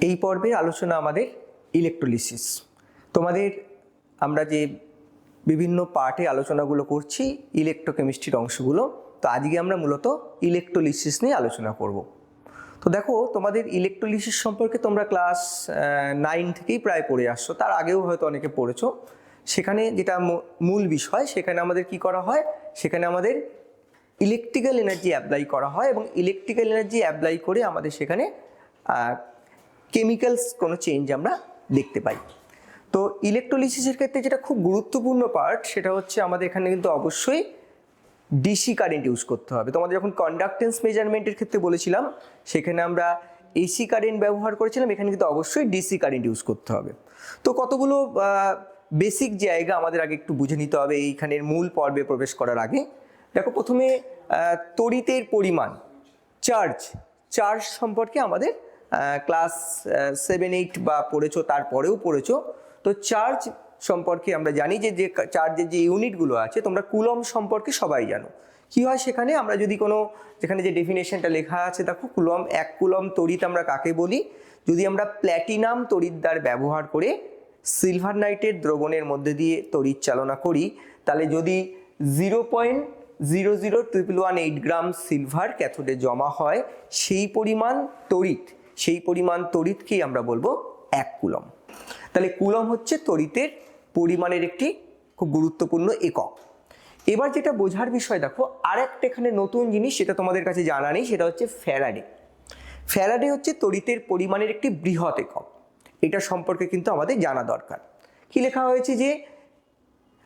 এই পর্বের আলোচনা আমাদের ইলেকট্রোলিসিস। তোমাদের আমরা যে বিভিন্ন পার্টে আলোচনাগুলো করছি ইলেকট্রোকেমিস্ট্রির অংশগুলো, তো আজকে আমরা মূলত ইলেকট্রোলিসিস নিয়ে আলোচনা করব। তো দেখো, তোমাদের ইলেকট্রোলিসিস সম্পর্কে তোমরা ক্লাস 9 থেকেই প্রায় পড়ে আসছো, তার আগেও হয়তো অনেকে পড়েছো। সেখানে যেটা মূল বিষয়, সেখানে আমাদের কি করা হয়, সেখানে আমাদের ইলেকট্রিক্যাল এনার্জি অ্যাপ্লাই করা হয় এবং ইলেকট্রিক্যাল এনার্জি অ্যাপ্লাই করে আমাদের সেখানে কেমিক্যালস কোনো চেঞ্জ আমরা দেখতে পাই। তো ইলেকট্রোলিসিসের ক্ষেত্রে যেটা খুব গুরুত্বপূর্ণ পার্ট, সেটা হচ্ছে আমাদের এখানে কিন্তু অবশ্যই ডিসি কারেন্ট ইউজ করতে হবে। তোমাদের যখন কন্ডাক্টেন্স মেজারমেন্টের ক্ষেত্রে বলেছিলাম, সেখানে আমরা এসি কারেন্ট ব্যবহার করেছিলাম, এখানে কিন্তু অবশ্যই ডিসি কারেন্ট ইউজ করতে হবে। তো কতগুলো বেসিক জায়গা আমাদের আগে একটু বুঝে নিতে হবে এইখানের মূল পর্বে প্রবেশ করার আগে। দেখো, প্রথমে তড়িতের পরিমাণ, চার্জ সম্পর্কে আমাদের ক্লাস 7-8 বা পড়েছো, তারপরেও পড়েছো। তো চার্জ সম্পর্কে আমরা জানি যে চার্জের যে ইউনিটগুলো আছে, তোমরা কুলম সম্পর্কে সবাই জানো। কি হয় সেখানে, আমরা যদি কোনো, যেখানে যে ডেফিনেশনটা লেখা আছে দেখো, কুলম, 1 কুলম তড়িৎ আমরা কাকে বলি? যদি আমরা প্ল্যাটিনাম তড়িৎদ্বার ব্যবহার করে সিলভার নাইটের দ্রবণের মধ্যে দিয়ে তড়িৎ চালনা করি, তাহলে যদি 0.00118 গ্রাম সিলভার ক্যাথোডে জমা হয়, সেই পরিমাণ তড়িৎকেই আমরা বলবো 1 কুলম। তাহলে কুলম হচ্ছে তড়িতের পরিমাণের একটি খুব গুরুত্বপূর্ণ একক। এবার যেটা বোঝার বিষয়, দেখো আরেকটা এখানে নতুন জিনিস, সেটা তোমাদের কাছে জানা নেই, সেটা হচ্ছে ফ্যারাডে। ফ্যারাডে হচ্ছে তড়িতের পরিমাণের একটি বৃহৎ একক। এটা সম্পর্কে কিন্তু আমাদের জানা দরকার। কি লেখা হয়েছে যে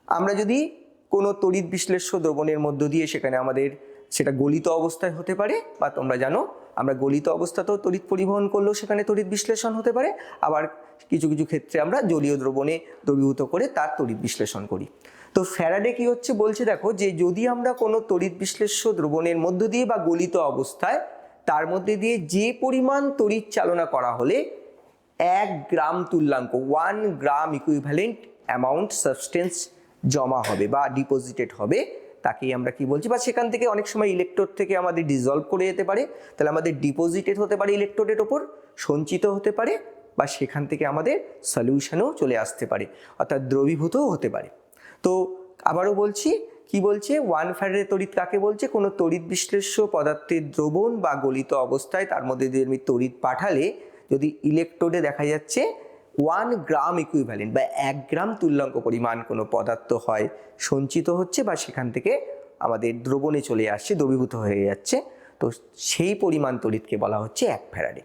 আমরা যদি কোনো তড়িৎ বিশ্লেষ্য দ্রবণের মধ্য দিয়ে, সেখানে আমাদের সেটা গলিত অবস্থায় হতে পারে, বা তোমরা জানো আমরা গলিত অবস্থাতেও তড়িৎ পরিবহন করলেও সেখানে তড়িৎ বিশ্লেষণ হতে পারে, আবার কিছু কিছু ক্ষেত্রে আমরা জলীয় দ্রবণে দ্রবীভূত করে তার তড়িৎ বিশ্লেষণ করি। তো ফ্যারাডে কি হচ্ছে বলছে, দেখো যে যদি আমরা কোনো তড়িৎ বিশ্লেষ্য দ্রবণের মধ্য দিয়ে বা গলিত অবস্থায় তার মধ্যে দিয়ে যে পরিমাণ তড়িৎ চালনা করা হলে 1 গ্রাম তুল্যাঙ্ক, 1 গ্রাম ইকুইভ্যালেন্ট অ্যামাউন্ট সাবস্টেন্স জমা হবে বা ডিপোজিটেড হবে, তাকেই আমরা কি বলছি, বা সেখান থেকে অনেক সময় ইলেকট্রোড থেকে আমাদের ডিজলভ করে যেতে পারে, তাহলে আমাদের ডিপোজিটেড হতে পারে ইলেকট্রোডের ওপর, সঞ্চিত হতে পারে, বা সেখান থেকে আমাদের সলিউশনেও চলে আসতে পারে, অর্থাৎ দ্রবীভূতও হতে পারে। তো আবারও বলছি, কি বলছে, 1 ফ্যারাডে তড়িৎ কাকে বলছে? কোনো তড়িৎ বিশ্লেষ্য পদার্থের দ্রবণ বা গলিত অবস্থায় তার মধ্যে দিয়ে আমি তড়িৎ পাঠালে যদি ইলেকট্রোডে দেখা যাচ্ছে 1 গ্রাম ইকুইভ্যালেন্ট বা 1 গ্রাম তুল্যাঙ্ক পরিমাণ কোনো পদার্থ হয়, সঞ্চিত হচ্ছে বা সেখান থেকে আমাদের দ্রবণে চলে আসছে, দ্রবীভূত হয়ে যাচ্ছে, তো সেই পরিমাণ তড়িৎকে বলা হচ্ছে 1 ফ্যারাডে।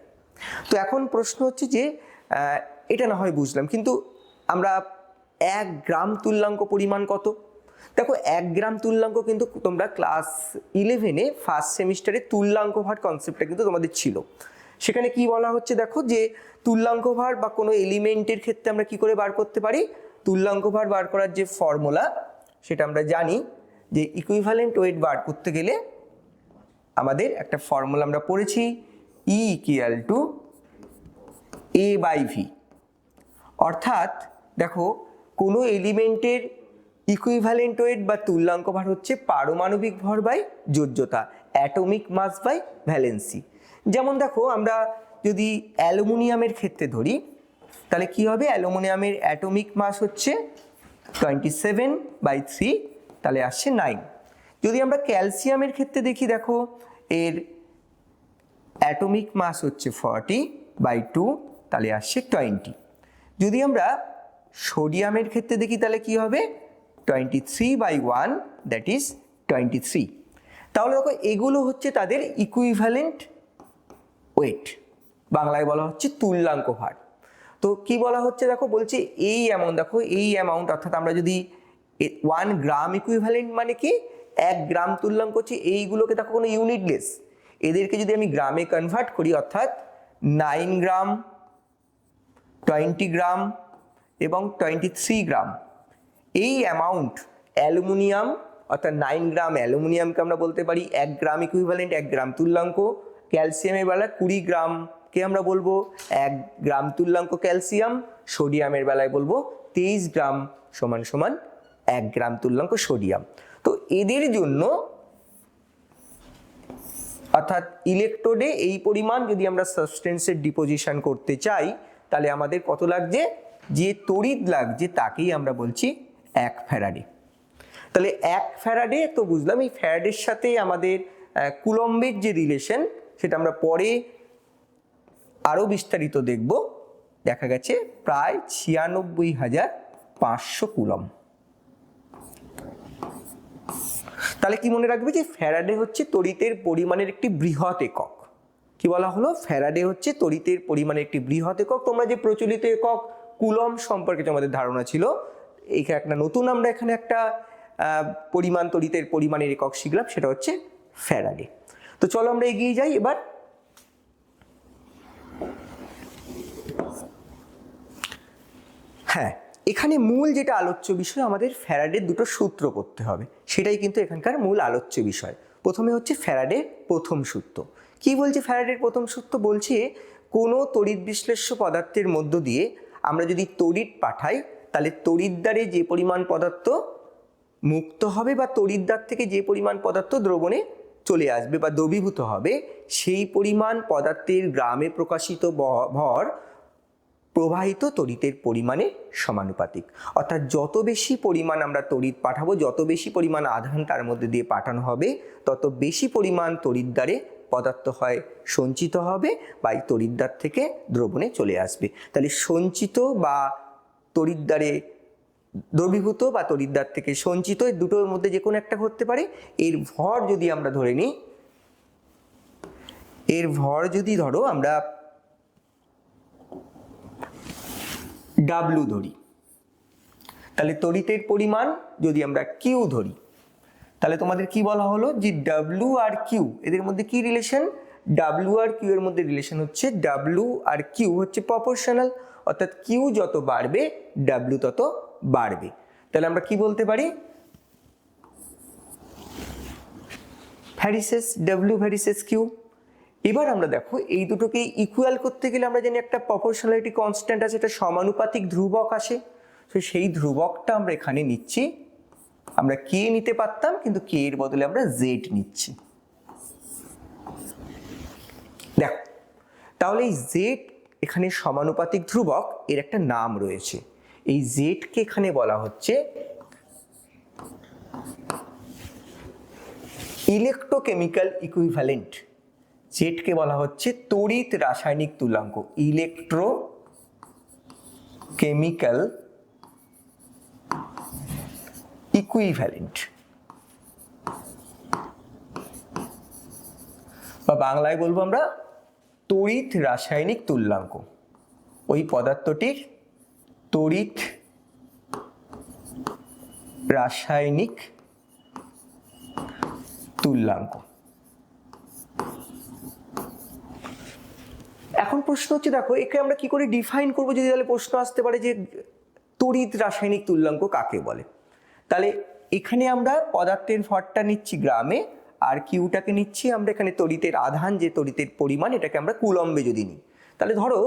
তো এখন প্রশ্ন হচ্ছে যে এটা না হয় বুঝলাম, কিন্তু আমরা 1 গ্রাম তুল্যাঙ্ক পরিমাণ কত? দেখো, 1 গ্রাম তুল্যাঙ্ক কিন্তু তোমরা ক্লাস 11-এ ফার্স্ট সেমিস্টারে তুল্যাঙ্ক ভার কনসেপ্টটা কিন্তু তোমাদের ছিল। সেখানে কি বলা হচ্ছে, দেখো যে তুল্যাঙ্ক ভার বা কোনো এলিমেন্টের ক্ষেত্রে আমরা কি করে বার করতে পারি, তুল্যাঙ্ক ভার বার করার যে ফর্মুলা, সেটা আমরা জানি যে ইকুইভ্যালেন্ট ওয়েট বার করতে গেলে আমাদের একটা ফর্মুলা আমরা পড়েছি, E = A/V। অর্থাৎ দেখো, কোনো এলিমেন্টের ইকুইভ্যালেন্ট ওয়েট বা তুল্যাঙ্ক ভার হচ্ছে পারমাণবিক ভর বাই যোজ্যতা, অ্যাটমিক মাস বাই ভ্যালেন্সি। যেমন দেখো, আমরা যদি অ্যালুমিনিয়ামের ক্ষেত্রে ধরি, তাহলে কি হবে, অ্যালুমিনিয়ামের অ্যাটমিক মাস হচ্ছে 27/3, তাহলে আসছে 9। যদি আমরা ক্যালসিয়ামের ক্ষেত্রে দেখি, দেখো এর অ্যাটমিক মাস হচ্ছে 40/2, তাহলে আসছে 20। যদি আমরা সোডিয়ামের ক্ষেত্রে দেখি, তাহলে কি হবে, 23/1, দ্যাট ইজ 23। তাহলে দেখো, এগুলো হচ্ছে তাদের ইকুইভ্যালেন্ট ওয়েট, বাংলায় বলা হচ্ছে তুল্যাঙ্ক ভার। তো কি বলা হচ্ছে, দেখো বলছে এই অ্যামাউন্ট, দেখো এই অ্যামাউন্ট, অর্থাৎ আমরা যদি 1 গ্রাম ইকুইভ্যালেন্ট মানে কি 1 গ্রাম তুল্যাঙ্ক হচ্ছে, এইগুলোকে দেখো কোনো ইউনিটলেস, এদেরকে যদি আমি গ্রামে কনভার্ট করি, অর্থাৎ 9 গ্রাম, 20 গ্রাম এবং 23 গ্রাম, এই অ্যামাউন্ট অ্যালুমিনিয়াম, অর্থাৎ 9 গ্রাম অ্যালুমিনিয়ামকে আমরা বলতে পারি 1 গ্রাম ইকুইভ্যালেন্ট, 1 গ্রাম তুল্যাঙ্ক। ক্যালসিয়ামের বেলায় 20 গ্রামকে আমরা বলবো 1 গ্রাম তুল্যাঙ্ক ক্যালসিয়াম, সোডিয়ামের বেলায় বলবো 23 গ্রাম সমান সমান 1 গ্রাম তুল্যাঙ্ক সোডিয়াম। তো এদের জন্য অর্থাৎ ইলেকট্রোডে এই পরিমাণ যদি আমরা সাবস্টেন্সের ডিপোজিশন করতে চাই তাহলে আমাদের কত লাগছে, যে তড়িৎ লাগছে তাকেই আমরা বলছি 1 ফ্যারাডে। তাহলে 1 ফ্যারাডে তো বুঝলাম, এই ফ্যারাডের সাথে আমাদের কুলম্বের যে রিলেশন সেটা আমরা পরে আরও বিস্তারিত দেখব। দেখা গেছে প্রায় 96,500 কুলম্ব। তাহলে কি মনে রাখবে যে ফ্যারাডে হচ্ছে তড়িতের পরিমাণের একটি বৃহৎ একক। কি বলা হলো, ফ্যারাডে হচ্ছে তড়িতের পরিমাণের একটি বৃহৎ একক। তোমরা যে প্রচলিত একক কুলম্ব সম্পর্কে তোমাদের ধারণা ছিল, এইখানে একটা নতুন আমরা এখানে একটা পরিমাণ তড়িতের পরিমাণের একক শিখলাম, সেটা হচ্ছে ফ্যারাডে। তো চলো আমরা এগিয়ে যাই এবার। হ্যাঁ, এখানে মূল যেটা আলোচ্য বিষয়, আমাদের ফ্যারাডের দুটো সূত্র করতে হবে, সেটাই কিন্তু এখানকার মূল আলোচ্য বিষয়। প্রথমে হচ্ছে ফ্যারাডের প্রথম সূত্র। কি বলছে ফ্যারাডের প্রথম সূত্র? বলছে কোনো তড়িৎ বিশ্লেষ্য পদার্থের মধ্য দিয়ে আমরা যদি তড়িৎ পাঠাই তাহলে তড়িৎদ্বারে যে পরিমাণ পদার্থ মুক্ত হবে বা তড়িৎদ্বার থেকে যে পরিমাণ পদার্থ দ্রবণে চলে আসবে বা দ্রবীভূত হবে, সেই পরিমাণ পদার্থের গ্রামে প্রকাশিত ভর প্রবাহিত তড়িতের পরিমাণে সমানুপাতিক। অর্থাৎ যত বেশি পরিমাণ আমরা তড়িৎ পাঠাবো, যত বেশি পরিমাণ আধান তার মধ্যে দিয়ে পাঠানো হবে, তত বেশি পরিমাণ তড়িৎদ্বারে পদার্থ হয় সঞ্চিত হবে বা এই তড়িৎদ্বার থেকে দ্রবণে চলে আসবে। তাহলে সঞ্চিত বা তড়িৎদ্বারে দ্রবীভূত বা তড়িৎদ্বার থেকে সঞ্চিত, এই দুটোর মধ্যে যে কোনো একটা হতে পারে। এর ভর যদি আমরা ধরে নিই, এর ভর যদি ধরো আমরা ডাব্লু ধরি, তাহলে তড়িতের পরিমাণ যদি আমরা কিউ ধরি, তাহলে তোমাদের কি বলা হলো যে ডাব্লু আর কিউ এদের মধ্যে কি রিলেশন? ডাব্লু আর কিউ এর মধ্যে রিলেশন হচ্ছে ডাব্লু আর কিউ হচ্ছে প্রপোর্শনাল, অর্থাৎ কিউ যত বাড়বে ডাব্লু তত বাড়বে। তাহলে আমরা কি বলতে পারি? Varies as W varies as Q. এবার আমরা দেখো এই দুটোকে ইকুয়াল করতে গেলে আমরা জানি একটা প্রপোর্শনালিটি কনস্ট্যান্ট আছে, এটা সমানুপাতিক ধ্রুবক আসে। তো সেই ধ্রুবকটা আমরা এখানে নিচ্ছি, আমরা কে নিতে পারতাম কিন্তু কে এর বদলে আমরা জেড নিচ্ছি। দেখো তাহলে এই জেড এখানে সমানুপাতিক ধ্রুবক, এর একটা নাম রয়েছে। এই জেডকে এখানে বলা হচ্ছে ইলেকট্রোকেমিক্যাল ইকুইভ্যালেন্ট। জেডকে বলা হচ্ছে তড়িৎ রাসায়নিক তুল্যাঙ্ক, ইলেকট্রোকেমিক্যাল ইকুইভ্যালেন্ট, বা বাংলায় বলবো আমরা তড়িৎ রাসায়নিক তুল্যাঙ্ক। ওই পদার্থটির তড়িৎ রাসায়নিক তুল্যাঙ্ক। এখন প্রশ্ন হচ্ছে, দেখো একে আমরা কি করে ডিফাইন করবো? যদি তাহলে প্রশ্ন আসতে পারে যে তড়িৎ রাসায়নিক তুল্যাঙ্ক কাকে বলে। তাহলে এখানে আমরা পদার্থের ভরটা নিচ্ছি গ্রামে, আর কিউটাকে নিচ্ছি আমরা এখানে তড়িতের আধান, যে তড়িতের পরিমাণ, এটাকে আমরা কুলম্বে যদি নিই। তাহলে ধরো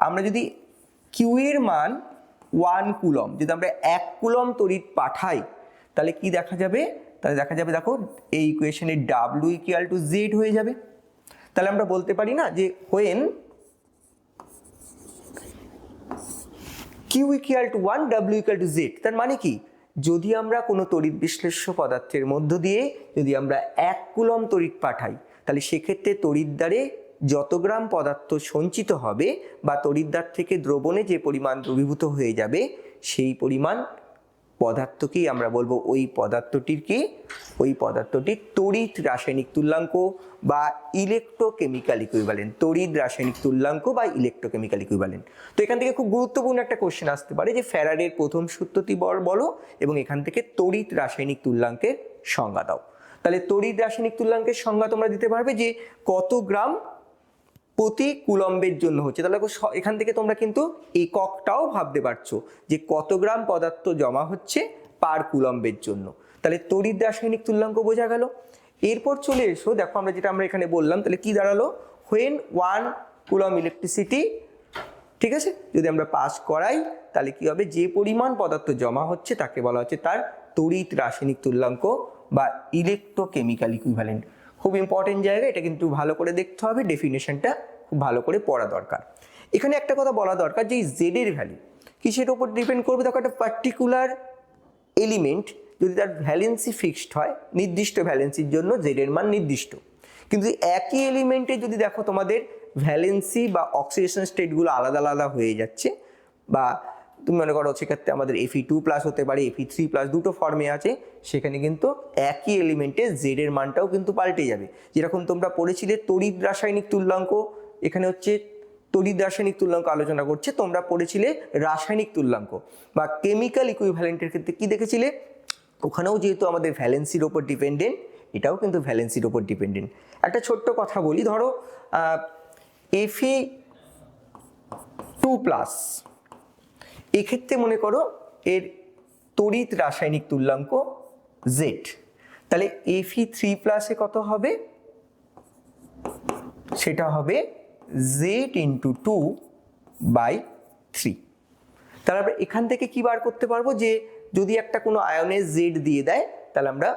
আমরা যদি কিউ এর মান 1 কুলম্ব, যদি আমরা 1 কুলম্ব তড়িৎ পাঠাই তাহলে কি দেখা যাবে? তাহলে দেখা যাবে, দেখো এই ইকুয়েশনে ডাব্লু ইকুয়াল টু জেড হয়ে যাবে। তাহলে আমরা বলতে পারি না যে when Q equal to 1 W equal to Z. তার মানে কি? যদি আমরা কোনো তড়িৎ বিশ্লেষ্য পদার্থের মধ্য দিয়ে যদি আমরা 1 কুলম্ব তড়িৎ পাঠাই, তাহলে সেক্ষেত্রে তড়িৎদ্বারে যত গ্রাম পদার্থ সঞ্চিত হবে বা তড়িৎদ্বার থেকে দ্রবণে যে পরিমাণ দ্রবীভূত হয়ে যাবে, সেই পরিমাণ পদার্থকেই আমরা বলবো ওই পদার্থটির কি? ওই পদার্থটির তড়িৎ রাসায়নিক তুল্যাঙ্ক বা ইলেকট্রোকেমিক্যাল ইকুইভ্যালেন্ট। তড়িৎ রাসায়নিক তুল্যাঙ্ক বা ইলেকট্রোকেমিক্যাল ইকুইভ্যালেন্ট। তো এখান থেকে খুব গুরুত্বপূর্ণ একটা কোশ্চেন আসতে পারে যে ফ্যারাডের প্রথম সূত্রটি বলো এবং এখান থেকে তড়িৎ রাসায়নিক তুল্যাঙ্কের সংজ্ঞা দাও। তাহলে তড়িৎ রাসায়নিক তুল্যাঙ্কের সংজ্ঞা তোমরা দিতে পারবে যে কত গ্রাম প্রতি কুলম্বের জন্য হচ্ছে। তাহলে এখান থেকে তোমরা কিন্তু এককটাও ভাবতে পারছো যে কত গ্রাম পদার্থ জমা হচ্ছে পার কুলম্বের জন্য। তাহলে তড়িৎ রাসায়নিক তুল্যাঙ্ক বোঝা গেল। এরপর চলে এসো, দেখো আমরা যেটা আমরা এখানে বললাম, তাহলে কি দাঁড়ালো? হোয়েন 1 কুলম্ব ইলেকট্রিসিটি, ঠিক আছে, যদি আমরা পাস করাই তাহলে কি হবে? যে পরিমাণ পদার্থ জমা হচ্ছে তাকে বলা হচ্ছে তার তড়িৎ রাসায়নিক তুল্যাঙ্ক বা ইলেকট্রোকেমিক্যাল ইকুইভ্যালেন্ট। খুব ইম্পর্টেন্ট জায়গা, এটা কিন্তু ভালো করে দেখতে হবে, ডেফিনেশনটা খুব ভালো করে পড়া দরকার। এখানে একটা কথা বলা দরকার যে জেড এর ভ্যালু কিসের ওপর ডিপেন্ড করবে, দেখো একটা পার্টিকুলার এলিমেন্ট যদি তার ভ্যালেন্সি ফিক্সড হয়, নির্দিষ্ট ভ্যালেন্সির জন্য জেড এর মান নির্দিষ্ট, কিন্তু একই এলিমেন্টে যদি দেখো তোমাদের ভ্যালেন্সি বা অক্সিডেশন স্টেটগুলো আলাদা আলাদা হয়ে যাচ্ছে, বা তুমি মনে করো সেক্ষেত্রে আমাদের Fe2+ হতে পারে, Fe3+, দুটো ফর্মে আছে, সেখানে কিন্তু একই এলিমেন্টে জেড এর মানটাও কিন্তু পাল্টে যাবে। যেরকম তোমরা পড়েছিলে তড়িৎ রাসায়নিক তুল্যাঙ্ক, এখানে হচ্ছে তড়িৎ রাসায়নিক তুল্যাঙ্ক আলোচনা করছে, তোমরা পড়েছিলে রাসায়নিক তুল্যাঙ্ক বা কেমিক্যাল ইকুইভ্যালেন্টের ক্ষেত্রে কি দেখেছিলে, ওখানেও যেহেতু আমাদের ভ্যালেন্সির ওপর ডিপেন্ডেন্ট, এটাও কিন্তু ভ্যালেন্সির ওপর ডিপেন্ডেন্ট। একটা ছোট্ট কথা বলি, ধরো Fe2+, এক্ষেত্রে মনে করো এর তড়িৎ রাসায়নিক তুল্যাঙ্ক জেড, তাহলে Fe3+ কত হবে, সেটা হবে Z×2/3। তাহলে আমরা এখান থেকে কি বার করতে পারবো, যে যদি একটা কোনো আয়নের জেড দিয়ে দেয় তাহলে আমরা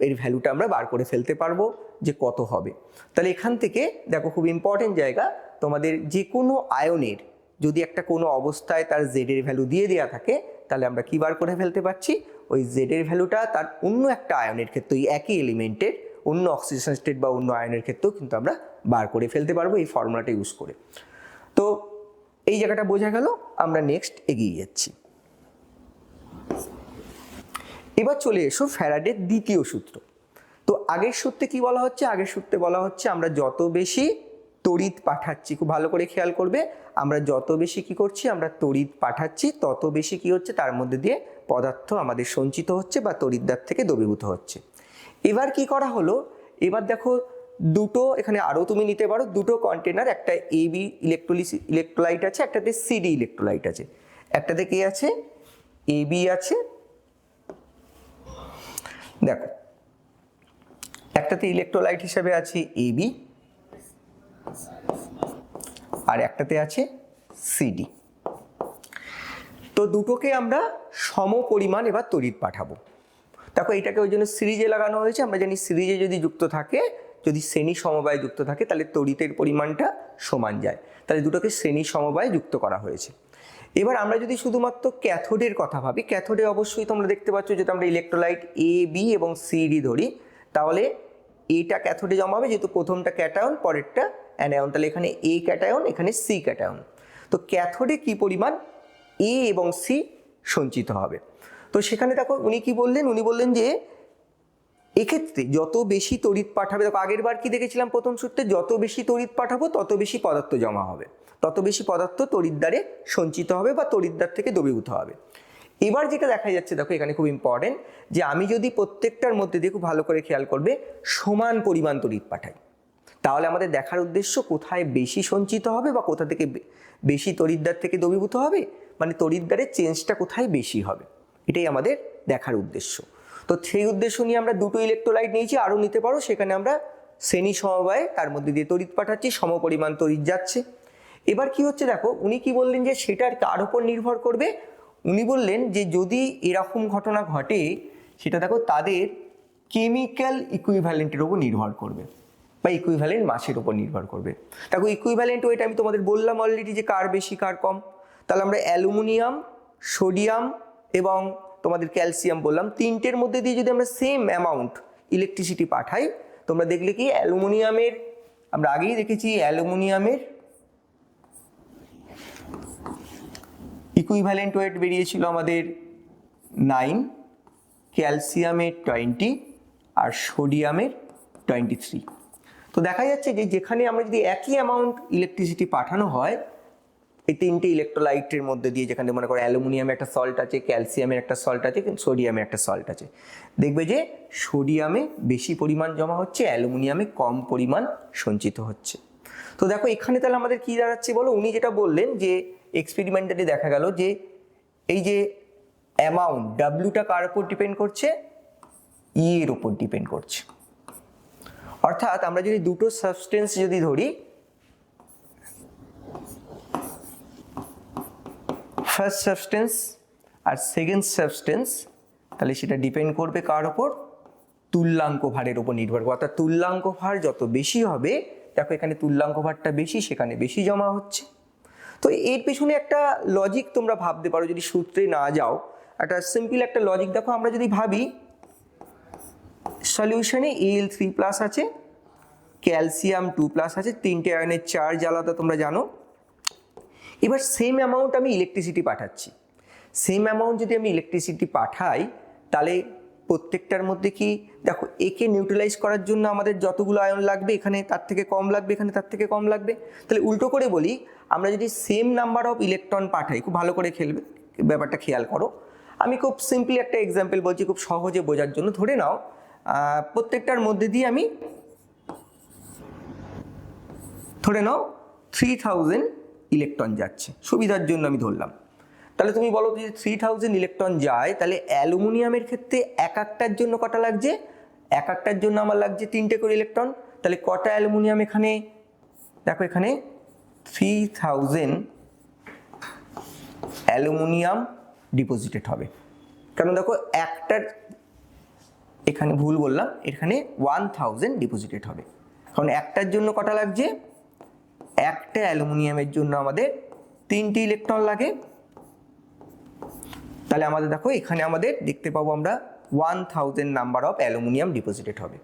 এর ভ্যালুটা আমরা বার করে ফেলতে পারবো যে কত হবে। তাহলে এখান থেকে দেখো খুব ইম্পর্টেন্ট জায়গা, তোমাদের যে কোনো আয়নের যদি একটা কোনো অবস্থায় তার জেড এর ভ্যালু দিয়ে দেওয়া থাকে, তাহলে আমরা কি বার করে ফেলতে পারছি, ওই জেড এর ভ্যালুটা তার অন্য একটা আয়নের ক্ষেত্রে, ওই একই এলিমেন্টের অন্য অক্সিডেশন স্টেট বা অন্য আয়নের ক্ষেত্রেও কিন্তু আমরা বার করে ফেলতে পারবো এই ফর্মুলাটা ইউজ করে। তো এই জায়গাটা বোঝা গেল, আমরা নেক্সট এগিয়ে যাচ্ছি। এবার চলে এসো ফ্যারাডের দ্বিতীয় সূত্র। তো আগের সূত্রে কি বলা হচ্ছে, আগের সূত্রে বলা হচ্ছে আমরা যত বেশি তড়িৎ পাঠাচ্ছি, খুব ভালো করে খেয়াল করবে, আমরা যত বেশি কি করছি, আমরা তড়িৎ পাঠাচ্ছি তত বেশি কি হচ্ছে, তার মধ্যে দিয়ে পদার্থ আমাদের সঞ্চিত হচ্ছে বা তড়িৎদ্বার থেকে দ্রবীভূত হচ্ছে। এবার কি করা হলো, এবার দেখো দুটো, এখানে আরও তুমি নিতে পারো, দুটো কন্টেনার, একটা AB ইলেকট্রোলাইট আছে, একটাতে CD ইলেকট্রোলাইট আছে, একটাতে কি আছে, AB আছে, দেখো একটাতে ইলেকট্রোলাইট হিসেবে আছে AB আর একটাতে আছে CD। তো দুটোকে আমরা সম পরিমাণ এবার তড়িৎ পাঠাবো। দেখো এটাকে ওই জন্য সিরিজে লাগানো হয়েছে, আমরা জানি সিরিজে যদি যুক্ত থাকে, যদি শ্রেণী সমবায়ে যুক্ত থাকে, তাহলে তড়িতের পরিমাণটা সমান যায়, তাহলে দুটোকে শ্রেণী সমবায়ে যুক্ত করা হয়েছে। এবার আমরা যদি শুধুমাত্র ক্যাথোডের কথা ভাবি, ক্যাথোডে অবশ্যই তোমরা দেখতে পাচ্ছ যদি আমরা ইলেকট্রোলাইট AB এবং CD ধরি, তাহলে এটা ক্যাথোডে জমা হবে, যেহেতু প্রথমটা ক্যাটায়ন পরেরটা অ্যানায়ন, তাহলে এখানে A ক্যাটায়ন, এখানে C ক্যাটায়ন। তো ক্যাথোডে কি পরিমাণ A এবং C সঞ্চিত হবে। তো সেখানে দেখো উনি কি বললেন, উনি বললেন যে এক্ষেত্রে যত বেশি তড়িৎ পাঠাবে, দেখো আগের বার কি দেখেছিলাম প্রথম সূত্রে, যত বেশি তড়িৎ পাঠাবো তত বেশি পদার্থ জমা হবে, তত বেশি পদার্থ তড়িৎদ্বারে সঞ্চিত হবে বা তড়িৎদ্বার থেকে দ্রবীভূত হবে। এবার যেটা দেখা যাচ্ছে, দেখো এখানে খুব ইম্পর্টেন্ট, যে আমি যদি প্রত্যেকটার মধ্যে দিয়ে খুব ভালো করে খেয়াল করবে সমান পরিমাণ তড়িৎ পাঠাই, তাহলে আমাদের দেখার উদ্দেশ্য কোথায় বেশি সঞ্চিত হবে বা কোথা থেকে বেশি তড়িৎদ্বার থেকে দ্রবীভূত হবে, মানে তড়িৎদ্বারের চেঞ্জটা কোথায় বেশি হবে, এটাই আমাদের দেখার উদ্দেশ্য। তো সেই উদ্দেশ্য নিয়ে আমরা দুটো ইলেকট্রোলাইট নিয়েছি, আরও নিতে পারো, সেখানে আমরা শ্রেণী সমবায়ে তার মধ্যে দিয়ে তড়িৎ পাঠাচ্ছি, সমপরিমাণ তড়িৎ যাচ্ছে। এবার কি হচ্ছে দেখো, উনি কি বললেন যে সেটার কার উপর নির্ভর করবে, উনি বললেন যে যদি এরকম ঘটনা ঘটে, সেটা দেখো তাদের কেমিক্যাল ইকুইভ্যালেন্টের উপর নির্ভর করবে বা ইকুইভ্যালেন্ট মাসের উপর নির্ভর করবে। দেখো ইকুইভ্যালেন্ট ওয়েট আমি তোমাদের বললাম অলরেডি যে কার বেশি কার কম, তাহলে আমরা অ্যালুমিনিয়াম, সোডিয়াম এবং তোমাদের ক্যালসিয়াম বললাম, তিনটের মধ্যে দিয়ে যদি আমরা সেম অ্যামাউন্ট ইলেকট্রিসিটি পাঠাই, তোমরা দেখলে কি অ্যালুমিনিয়ামের, আমরা আগেই দেখেছি অ্যালুমিনিয়ামের ইকুইভ্যালেন্ট ওয়েট বেরিয়েছিল আমাদের 9, ক্যালসিয়ামের 20 আর সোডিয়ামের 23। তো দেখা যাচ্ছে যে যেখানে আমরা যদি একই অ্যামাউন্ট ইলেকট্রিসিটি পাঠানো হয় এই তিনটে ইলেকট্রোলাইটের মধ্যে দিয়ে, যেখানে মনে করো অ্যালুমিনিয়ামে একটা সল্ট আছে, ক্যালসিয়ামের একটা সল্ট আছে, সোডিয়ামের একটা সল্ট আছে, দেখবে যে সোডিয়ামে বেশি পরিমাণ জমা হচ্ছে, অ্যালুমিনিয়ামে কম পরিমাণ সঞ্চিত হচ্ছে। তো দেখো এখানে তাহলে আমাদের কি দাঁড়াচ্ছে বলো, উনি যেটা বললেন যে এক্সপেরিমেন্টালি দেখা গেল যে এই যে অ্যামাউন্ট ডাব্লিউটা কার উপর ডিপেন্ড করছে, ই এর উপর ডিপেন্ড করছে। অর্থাৎ আমরা যদি দুটো সাবস্টেন্স যদি ধরি, ফার্স্ট সাবস্টেন্স আর সেকেন্ড সাবস্টেন্স, তাহলে সেটা ডিপেন্ড করবে কার উপর, তুল্যাঙ্ক ভারের উপর নির্ভর করে, অর্থাৎ তুল্যাঙ্ক ভার যত বেশি হবে, দেখো এখানে তুল্যাঙ্ক ভারটা বেশি, সেখানে বেশি জমা হচ্ছে। তো এর পেছনে একটা লজিক তোমরা ভাবতে পারো, যদি সূত্রে না যাও, একটা সিম্পল একটা লজিক দেখো। আমরা যদি ভাবি সলিউশনে Al3+ আছে, ক্যালসিয়াম 2+ আছে, তিনটে আয়নের চার্জ আলাদা তোমরা জানো। এবার সেম অ্যামাউন্ট আমি ইলেকট্রিসিটি পাঠাচ্ছি। সেম অ্যামাউন্ট যদি আমি ইলেকট্রিসিটি পাঠাই, তাহলে প্রত্যেকটার মধ্যে কি দেখো, একে নিউট্রালাইজ করার জন্য আমাদের যতগুলো আয়ন লাগবে এখানে তার থেকে কম লাগবে, এখানে তার থেকে কম লাগবে। তাহলে উল্টো করে বলি, আমরা যদি সেম নাম্বার অফ ইলেকট্রন পাঠাই, খুব ভালো করে ব্যাপারটা খেয়াল করো। আমি খুব সিম্পলি একটা এক্সাম্পল বলছি, খুব সহজে বোঝার জন্য। ধরে নাও প্রত্যেকটার মধ্যে দিয়ে আমি 3000 ইলেকট্রন যাচ্ছে, সুবিধার জন্য আমি ধরলাম। তাহলে তুমি বলো, যদি 3000 ইলেকট্রন যায়, তাহলে অ্যালুমিনিয়ামের ক্ষেত্রে একটার জন্য কটা লাগছে? একটার জন্য আমার লাগছে 3টে করে ইলেকট্রন। তাহলে কটা অ্যালুমিনিয়াম এখানে? দেখো এখানে 3000 অ্যালুমিনিয়াম ডিপোজিটেড হবে। কারণ দেখো একটার, এখানে ভুল বললাম, এখানে 1000 ডিপোজিটেড হবে। কারণ একটার জন্য কটা লাগছে? একটা অ্যালুমিনিয়ামের জন্য আমাদের 3টে ইলেকট্রন লাগে। তাহলে আমাদের দেখো এখানে আমাদের দেখতে পাবো আমরা 1000 নাম্বার অফ অ্যালুমিনিয়াম ডিপোজিটেড হবে।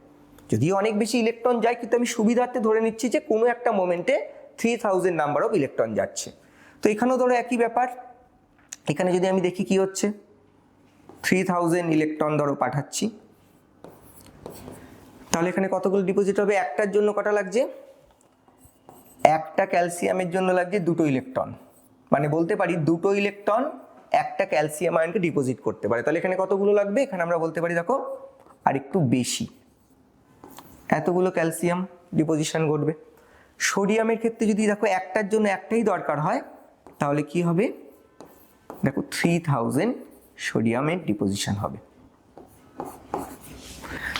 যদিও অনেক বেশি ইলেকট্রন যায়, কিন্তু আমি সুবিধার্থে ধরে নিচ্ছি যে কোনো একটা মোমেন্টে 3000 নাম্বার অফ ইলেকট্রন যাচ্ছে। তো এখানেও ধরো একই ব্যাপার। এখানে যদি আমি দেখি কি হচ্ছে, 3000 ইলেকট্রন ধরো পাঠাচ্ছি, তাহলে এখানে কতগুলো ডিপোজিট হবে? একটার জন্য কটা লাগছে? একটা ক্যালসিয়ামের জন্য লাগছে 2টো ইলেকট্রন। মানে বলতে পারি 2টো ইলেকট্রন একটা ক্যালসিয়াম আয়নকে ডিপোজিট করতে পারে। তাহলে এখানে কতগুলো লাগবে? এখানে আমরা বলতে পারি দেখো আর একটু বেশি, এতগুলো ক্যালসিয়াম ডিপোজিশন ঘটবে। সোডিয়ামের ক্ষেত্রে যদি দেখো একটার জন্য একটাই দরকার হয়, তাহলে কি হবে? দেখো 3000 সোডিয়ামের ডিপোজিশন হবে।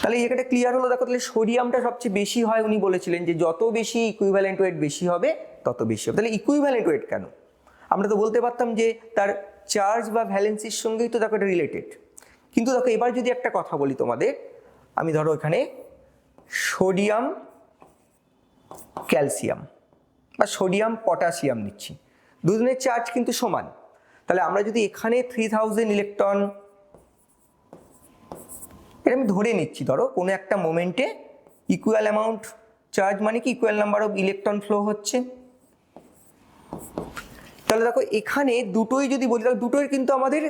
তাহলে এই জায়গাটা ক্লিয়ার হলো। দেখো তাহলে সোডিয়ামটা সবচেয়ে বেশি হয়, উনি বলেছিলেন যে যত বেশি ইকুইভ্যালেন্ট ওয়েট বেশি হবে তত বেশি হবে। তাহলে ইকুইভ্যালেন্ট ওয়েট কেন? আমরা তো বলতে পারতাম যে তার চার্জ বা ভ্যালেন্সির সঙ্গেই তো দেখো এটা রিলেটেড। কিন্তু দেখো এবার যদি একটা কথা বলি তোমাদের, আমি ধরো এখানে সোডিয়াম ক্যালসিয়াম বা সোডিয়াম পটাশিয়াম নিচ্ছি, দুজনের চার্জ কিন্তু সমান। তাহলে আমরা যদি এখানে 3000 ইলেকট্রন, এটা আমি ধরে নিচ্ছি, ধরো কোনো একটা মোমেন্টে ইকুয়াল অ্যামাউন্ট চার্জ, মানে কি equal number of electron flow হচ্ছে। তাহলে দেখো এখানে দুটোই যদি বলি, তাহলে দুটোই কিন্তু আমাদের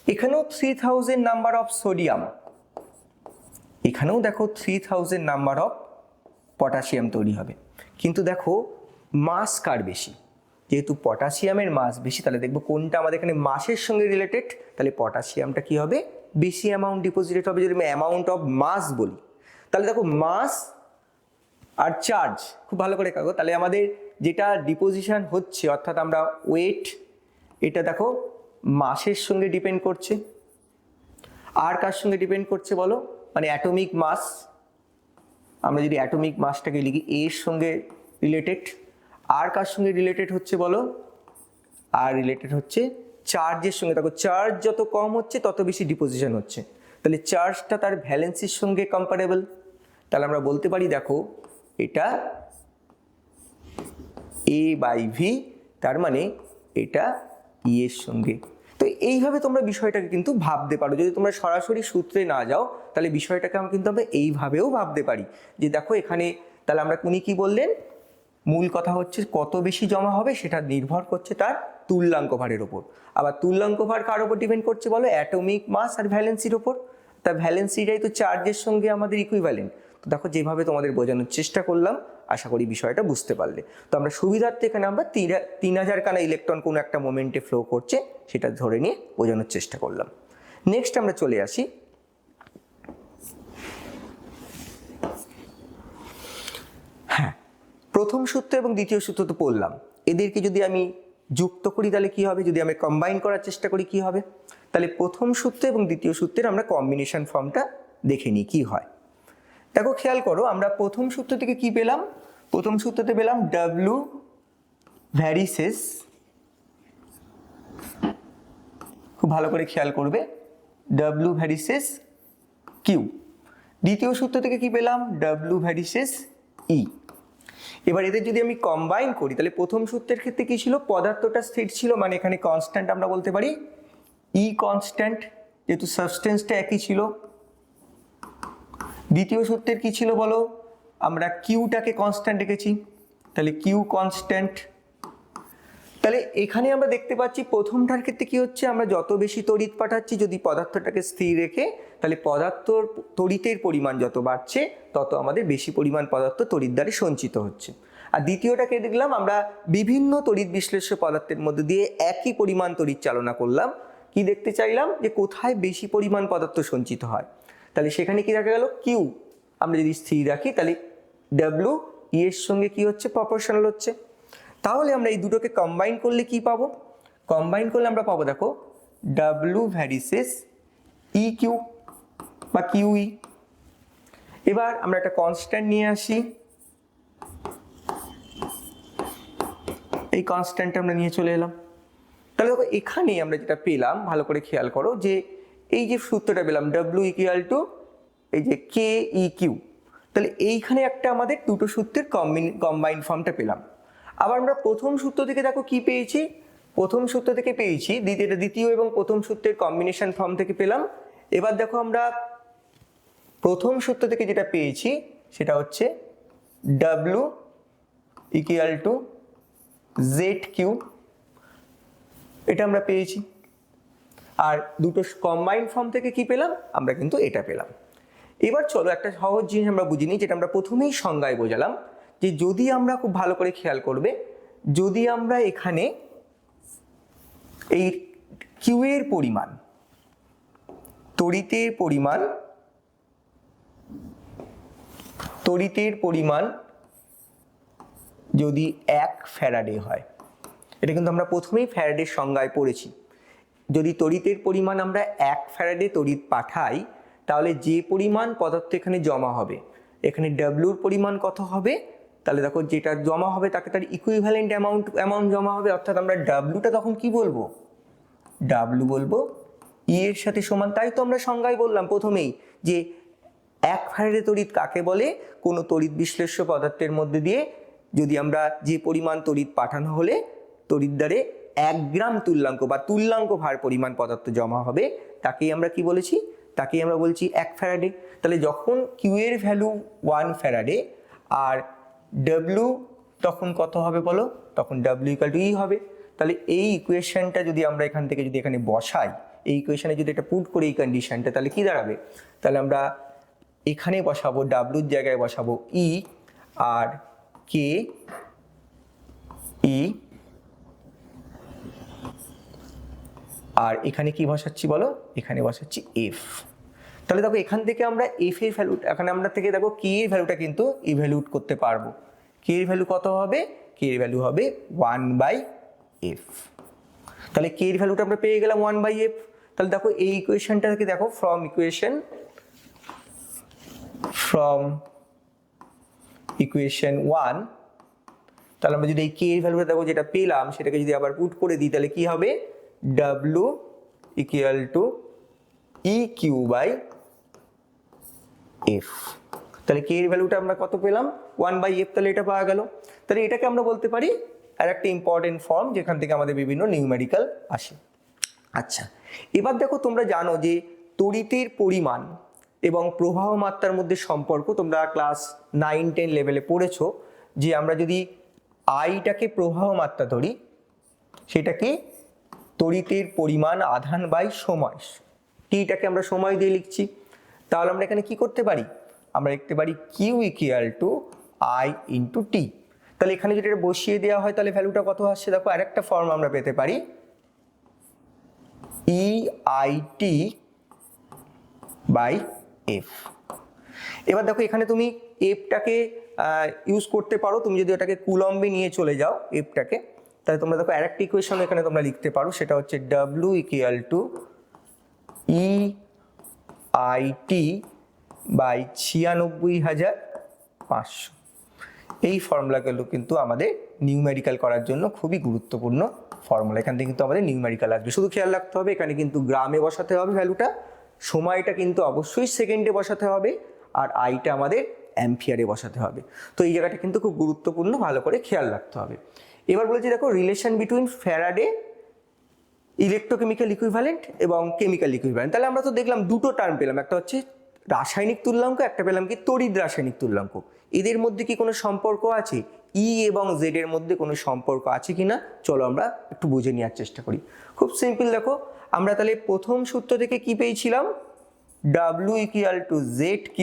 এখানেও 3000 নাম্বার অফ সোডিয়াম, এখানেও দেখো 3000 নাম্বার অফ পটাশিয়াম তৈরি হবে। কিন্তু দেখো মাস কার বেশি? যেহেতু পটাশিয়ামের মাস বেশি, তাহলে দেখবো কোনটা আমাদের এখানে মাসের সঙ্গে রিলেটেড। তাহলে পটাশিয়ামটা কি হবে? বেশি অ্যামাউন্ট ডিপোজিটেড হবে। যদি আমি অ্যামাউন্ট অফ মাস বলি, তাহলে দেখো মাস আর চার্জ খুব ভালো করে কাগো। তাহলে আমাদের যেটা ডিপোজিশন হচ্ছে, অর্থাৎ আমরা ওয়েট, এটা দেখো মাসের সঙ্গে ডিপেন্ড করছে। আর কার সঙ্গে ডিপেন্ড করছে বলো? মানে অ্যাটমিক মাস। আমরা যদি অ্যাটমিক মাসটাকে লিখি, এর সঙ্গে রিলেটেড। আর কার সঙ্গে রিলেটেড হচ্ছে বলো? আর রিলেটেড হচ্ছে চার্জের সঙ্গে। দেখো চার্জ যত কম হচ্ছে তত বেশি ডিপোজিশন হচ্ছে। তাহলে চার্জটা তার ভ্যালেন্সির সঙ্গে কম্পারেবল। তাহলে আমরা বলতে পারি দেখো এটা A/V, তার মানে এটা E এর সঙ্গে। তো এইভাবে তোমরা বিষয়টাকে কিন্তু ভাবতে পারো। যদি তোমরা সরাসরি সূত্রে না যাও, তাহলে বিষয়টাকে আমরা কিন্তু আমরা এইভাবেও ভাবতে পারি যে দেখো এখানে, তাহলে আমরা উনি কি বললেন, মূল কথা হচ্ছে কত বেশি জমা হবে সেটা নির্ভর করছে তার তুল্যাঙ্ক ভারের ওপর। আবার তুল্যাঙ্ক ভার কার ওপর ডিপেন্ড করছে বলো? অ্যাটমিক মাস আর ভ্যালেন্সির ওপর। তা ভ্যালেন্সিটাই তো চার্জের সঙ্গে আমাদের ইকুইভ্যালেন্ট। তো দেখো যেভাবে তোমাদের বোঝানোর চেষ্টা করলাম, আশা করি বিষয়টা বুঝতে পারলে। তো আমরা সুবিধার্থে এখানে আমরা 3000 খানা ইলেকট্রন কোনো একটা মোমেন্টে ফ্লো করছে সেটা ধরে নিয়ে বোঝানোর চেষ্টা করলাম। নেক্সট আমরা চলে আসি প্রথম সূত্র এবং দ্বিতীয় সূত্র তো পড়লাম। এদেরকে যদি আমি যুক্ত করি তাহলে কি হবে? যদি আমি কম্বাইন করার চেষ্টা করি কি হবে? তাহলে প্রথম সূত্র এবং দ্বিতীয় সূত্রের আমরা কম্বিনেশন ফর্মটা দেখে নিই কি হয়। দেখো খেয়াল করো, আমরা প্রথম সূত্র থেকে কি পেলাম? প্রথম সূত্রতে পেলাম W ভ্যারিসেস, খুব ভালো করে খেয়াল করবে, W ভ্যারিসেস Q। দ্বিতীয় সূত্র থেকে কি পেলাম, ডাব্লু ভ্যারিসেস ই। এবার এদের যদি আমি কম্বাইন করি তাহলে প্রথম সূত্রের ক্ষেত্রে কি ছিল, পদার্থটা স্থির ছিল, মানে এখানে কনস্ট্যান্ট আমরা বলতে পারি ই কনস্ট্যান্ট, যেহেতু সাবস্টেন্সটা একই ছিল। দ্বিতীয় সূত্রের কি ছিল বলো, আমরা কিউটাকে কনস্ট্যান্ট রেখেছি, তাহলে কিউ কনস্ট্যান্ট। তাহলে এখানে আমরা দেখতে পাচ্ছি প্রথমটার ক্ষেত্রে কি হচ্ছে, আমরা যত বেশি তড়িৎ পাঠাচ্ছি যদি পদার্থটাকে স্থির রেখে, তাহলে পদার্থর তড়িতের পরিমাণ যত বাড়ছে তত আমাদের বেশি পরিমাণ পদার্থ তড়িৎ দ্বারে সঞ্চিত হচ্ছে। আর দ্বিতীয়টাকে দেখলাম আমরা বিভিন্ন তড়িৎ বিশ্লেষ্য পদার্থের মধ্যে দিয়ে একই পরিমাণ তড়িৎ চালনা করলাম, কি দেখতে চাইলাম যে কোথায় বেশি পরিমাণ পদার্থ সঞ্চিত হয়। তাহলে সেখানে কি দেখা গেল, কিউ আমরা যদি স্থির রাখি তাহলে ডাব্লু ই এর সঙ্গে কি হচ্ছে, প্রপোর্শনাল হচ্ছে। তাহলে আমরা এই দুটোকে কম্বাইন করলে কি পাবো, কম্বাইন করলে আমরা পাবো দেখো ডাব্লু ভ্যারিসেস ই কিউ বা কিউ ই। এবার আমরা একটা কনস্ট্যান্ট নিয়ে আসি, এই কনস্ট্যান্টটা আমরা নিয়ে চলে এলাম। তাহলে দেখো এখানে আমরা যেটা পেলাম, ভালো করে খেয়াল করো, যে এই যে সূত্রটা পেলাম ডাব্লু ইকুয়াল টু এই যে কে ই কিউ, তাহলে এইখানে একটা আমাদের দুটো সূত্রের কম্বাইন ফর্মটা পেলাম। আবার আমরা প্রথম সূত্র থেকে দেখো কি পেয়েছি, প্রথম সূত্র থেকে পেয়েছি দ্বিতীয় এবং প্রথম সূত্রের কম্বিনেশন ফর্ম থেকে পেলাম। এবার দেখো আমরা প্রথম সূত্র থেকে যেটা পেয়েছি সেটা হচ্ছে W equal to Z Q, এটা আমরা পেয়েছি। আর দুটো কম্বাইন ফর্ম থেকে কি পেলাম, আমরা কিন্তু এটা পেলাম। এবার চলো একটা সহজ জিনিস আমরা বুঝিনি, যেটা আমরা প্রথমেই সংজ্ঞায় বোঝালাম, যে যদি আমরা খুব ভালো করে খেয়াল করবে, যদি আমরা এখানে এই কিউ এর পরিমাণ, তড়িতের পরিমাণ যদি 1 ফ্যারাডে হয়, এটা কিন্তু আমরা প্রথমেই ফ্যারাডের সংজ্ঞায় পড়েছি, যদি তড়িতের পরিমাণ আমরা 1 ফ্যারাডে তড়িৎ পাঠাই তাহলে যে পরিমাণ পদার্থ এখানে জমা হবে, এখানে ডাব্লুর পরিমাণ কত হবে, তাহলে দেখো যেটা জমা হবে তাকে তার ইকুইভ্যালেন্ট অ্যামাউন্ট জমা হবে, অর্থাৎ আমরা ডাব্লুটা তখন কি বলবো, ডাব্লু বলবো ই এর সাথে সমান। তাই তো আমরা সংজ্ঞায় বললাম প্রথমেই যে 1 ফ্যারাডে তড়িৎ কাকে বলে, কোনো তড়িৎ বিশ্লেষ্য পদার্থের মধ্যে দিয়ে যদি আমরা যে পরিমাণ তড়িৎ পাঠানো হলে তড়িৎ দ্বারে 1 গ্রাম তুল্যাঙ্ক বা তুল্যাঙ্ক ভার পরিমাণ পদার্থ জমা হবে, তাকেই আমরা কি বলেছি, তাকেই আমরা বলছি 1 ফ্যারাডে। তাহলে যখন কিউ এর ভ্যালু 1 ফ্যারাডে আর ডাব্লু তখন কত হবে বলো, তখন ডাব্লু ইকুয়াল টু ই হবে। তাহলে এই ইকুয়েশনটা যদি আমরা এখান থেকে যদি এখানে বসাই, এই ইকুয়েশনে যদি এটা পুট করি এই কন্ডিশনটা, তাহলে কি দাঁড়াবে, তাহলে আমরা এখানে বসাবো ডাব্লুর জায়গায় বসাবো ই, আর কে ই, আর এখানে কি বসাচ্ছি বলো, এখানে বসাচ্ছি এফ। তাহলে দেখো এখান থেকে আমরা এফ এর ভ্যালু, এখানে আমরা থেকে দেখো কে এর ভ্যালুটা কিন্তু ইভ্যালুয়েট করতে পারবো। কে এর ভ্যালু কত হবে, কে এর ভ্যালু হবে 1/f। তাহলে কে এর ভ্যালুটা আমরা পেয়ে গেলাম 1/f। তাহলে দেখো এই ইকুয়েশনটা থেকে দেখো ফ্রম ইকুয়েশন 1, তাহলে আমরা যদি এই কে এর ভ্যালুটা দেখো যেটা পেলাম সেটাকে যদি আবার পুট করে দিই তাহলে কি হবে, W ইকুয়াল টু EQ/F। তাহলে কে এর ভ্যালুটা আমরা কত পেলাম, 1/f, তাহলে এটা পাওয়া গেল। তাহলে এটাকে আমরা বলতে পারি আর একটা ইম্পর্টেন্ট ফর্ম যেখান থেকে আমাদের বিভিন্ন নিউমেরিক্যাল আসে। আচ্ছা, এবার দেখো তোমরা জানো যে তড়িতের পরিমাণ এবং প্রবাহ মাত্রার মধ্যে সম্পর্ক তোমরা ক্লাস 9-10 লেভেলে পড়েছো, যে আমরা যদি আইটাকে প্রবাহ মাত্রা ধরি, সেটা কি তড়িতের পরিমাণ আধান বাই সময়, টিটাকে আমরা সময় দিয়ে লিখছি। তাহলে আমরা এখানে কি করতে পারি, আমরা লিখতে পারি Q equal to I into T. তাহলে এখানে যদি এটা বসিয়ে দেওয়া হয় তাহলে ভ্যালুটা কত আসছে, দেখো আরেকটা ফর্ম আমরা পেতে পারি EIT/F। এবার দেখো এখানে তুমি এফটাকে ইউজ করতে পারো, তুমি যদি ওটাকে কুলম্বে নিয়ে চলে যাও এফটাকে, তাহলে তোমরা দেখো আরেকটা ইকুয়েশন এখানে তোমরা লিখতে পারো, সেটা হচ্ছে W ইকুয়াল টু EIT/96,500। এই ফর্মুলাগুলো কিন্তু আমাদের নিউমেরিক্যাল করার জন্য খুবই গুরুত্বপূর্ণ ফর্মুলা। এখান থেকে কিন্তু আমাদের নিউমেরিক্যাল আসবে, শুধু খেয়াল রাখতে হবে এখানে কিন্তু গ্রামে বসাতে হবে ভ্যালুটা, সময়টা কিন্তু অবশ্যই সেকেন্ডে বসাতে হবে, আর আইটা আমাদের অ্যাম্পিয়ারে বসাতে হবে। তো এই জায়গাটা কিন্তু খুব গুরুত্বপূর্ণ, ভালো করে খেয়াল রাখতে হবে। এবার বলেছি দেখো relation between Faraday electrochemical equivalent এবং কেমিক্যাল ইকুইভ্যালেন্ট। তাহলে আমরা তো দেখলাম দুটো টার্ম পেলাম, একটা হচ্ছে রাসায়নিক তুল্যাঙ্ক, একটা পেলাম কি তড়িৎ রাসায়নিক তুল্যাঙ্ক। এদের মধ্যে কি কোনো সম্পর্ক আছে? ই এবং জেড এর মধ্যে কোনো সম্পর্ক আছে কিনা চলো আমরা একটু বুঝে নেওয়ার চেষ্টা করি। খুব সিম্পল, দেখো আমরা তাহলে প্রথম সূত্র থেকে কি পেয়েছিলাম? W = ZQ।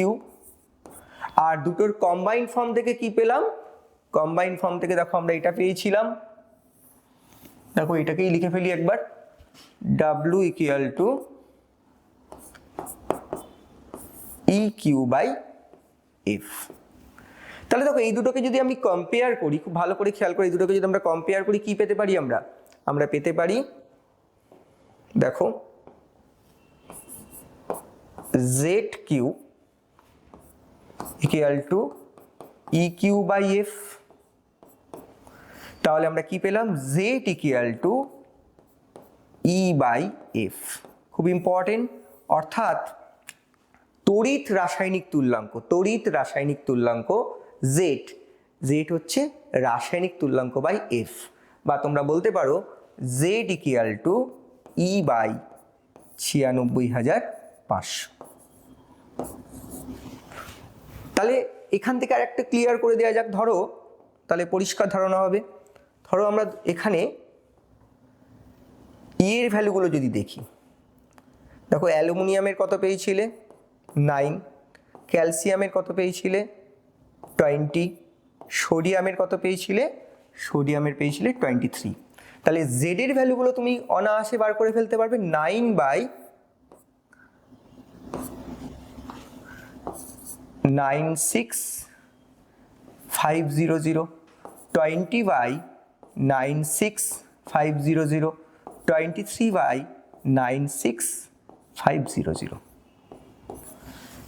আর দুটোর কম্বাইন্ড ফর্ম থেকে কি পেলাম? কম্বাইন্ড ফর্ম থেকে দেখো আমরা এটা পেয়েছিলাম, দেখো এটাকেই লিখে ফেলি একবার, W = EQ/F। তাহলে দেখো এই দুটোকে যদি আমি কম্পেয়ার করি, খুব ভালো করে খেয়াল করে, এই দুটোকে যদি আমরা কম্পেয়ার করি কি পেতে পারি আমরা পেতে পারি, দেখো ZQ = EQ/F। তাহলে আমরা কি পেলাম? Z = E/F। খুব ইম্পর্টেন্ট, অর্থাৎ তড়িৎ রাসায়নিক তুল্যাঙ্ক Z হচ্ছে রাসায়নিক তুল্যাঙ্ক বাই F, বা তোমরা বলতে পারো Z = E/96500। তাহলে এখান থেকে আরেকটা ক্লিয়ার করে দেওয়া যাক, ধরো তাহলে পরিষ্কার ধারণা হবে। ধরো আমরা এখানে এর ভ্যালুগুলো যদি দেখি, দেখো অ্যালুমিনিয়ামের কত পেয়েছিলে? 9। ক্যালসিয়ামের কত পেয়েছিলে? 20। সোডিয়ামের কত পেয়েছিলে? সোডিয়ামের পেয়েছিলে 23। তাহলে জেড এর ভ্যালুগুলো তুমি অনায়াসে বার করে ফেলতে পারবে। 9/96500, 20/96500, 23/96500।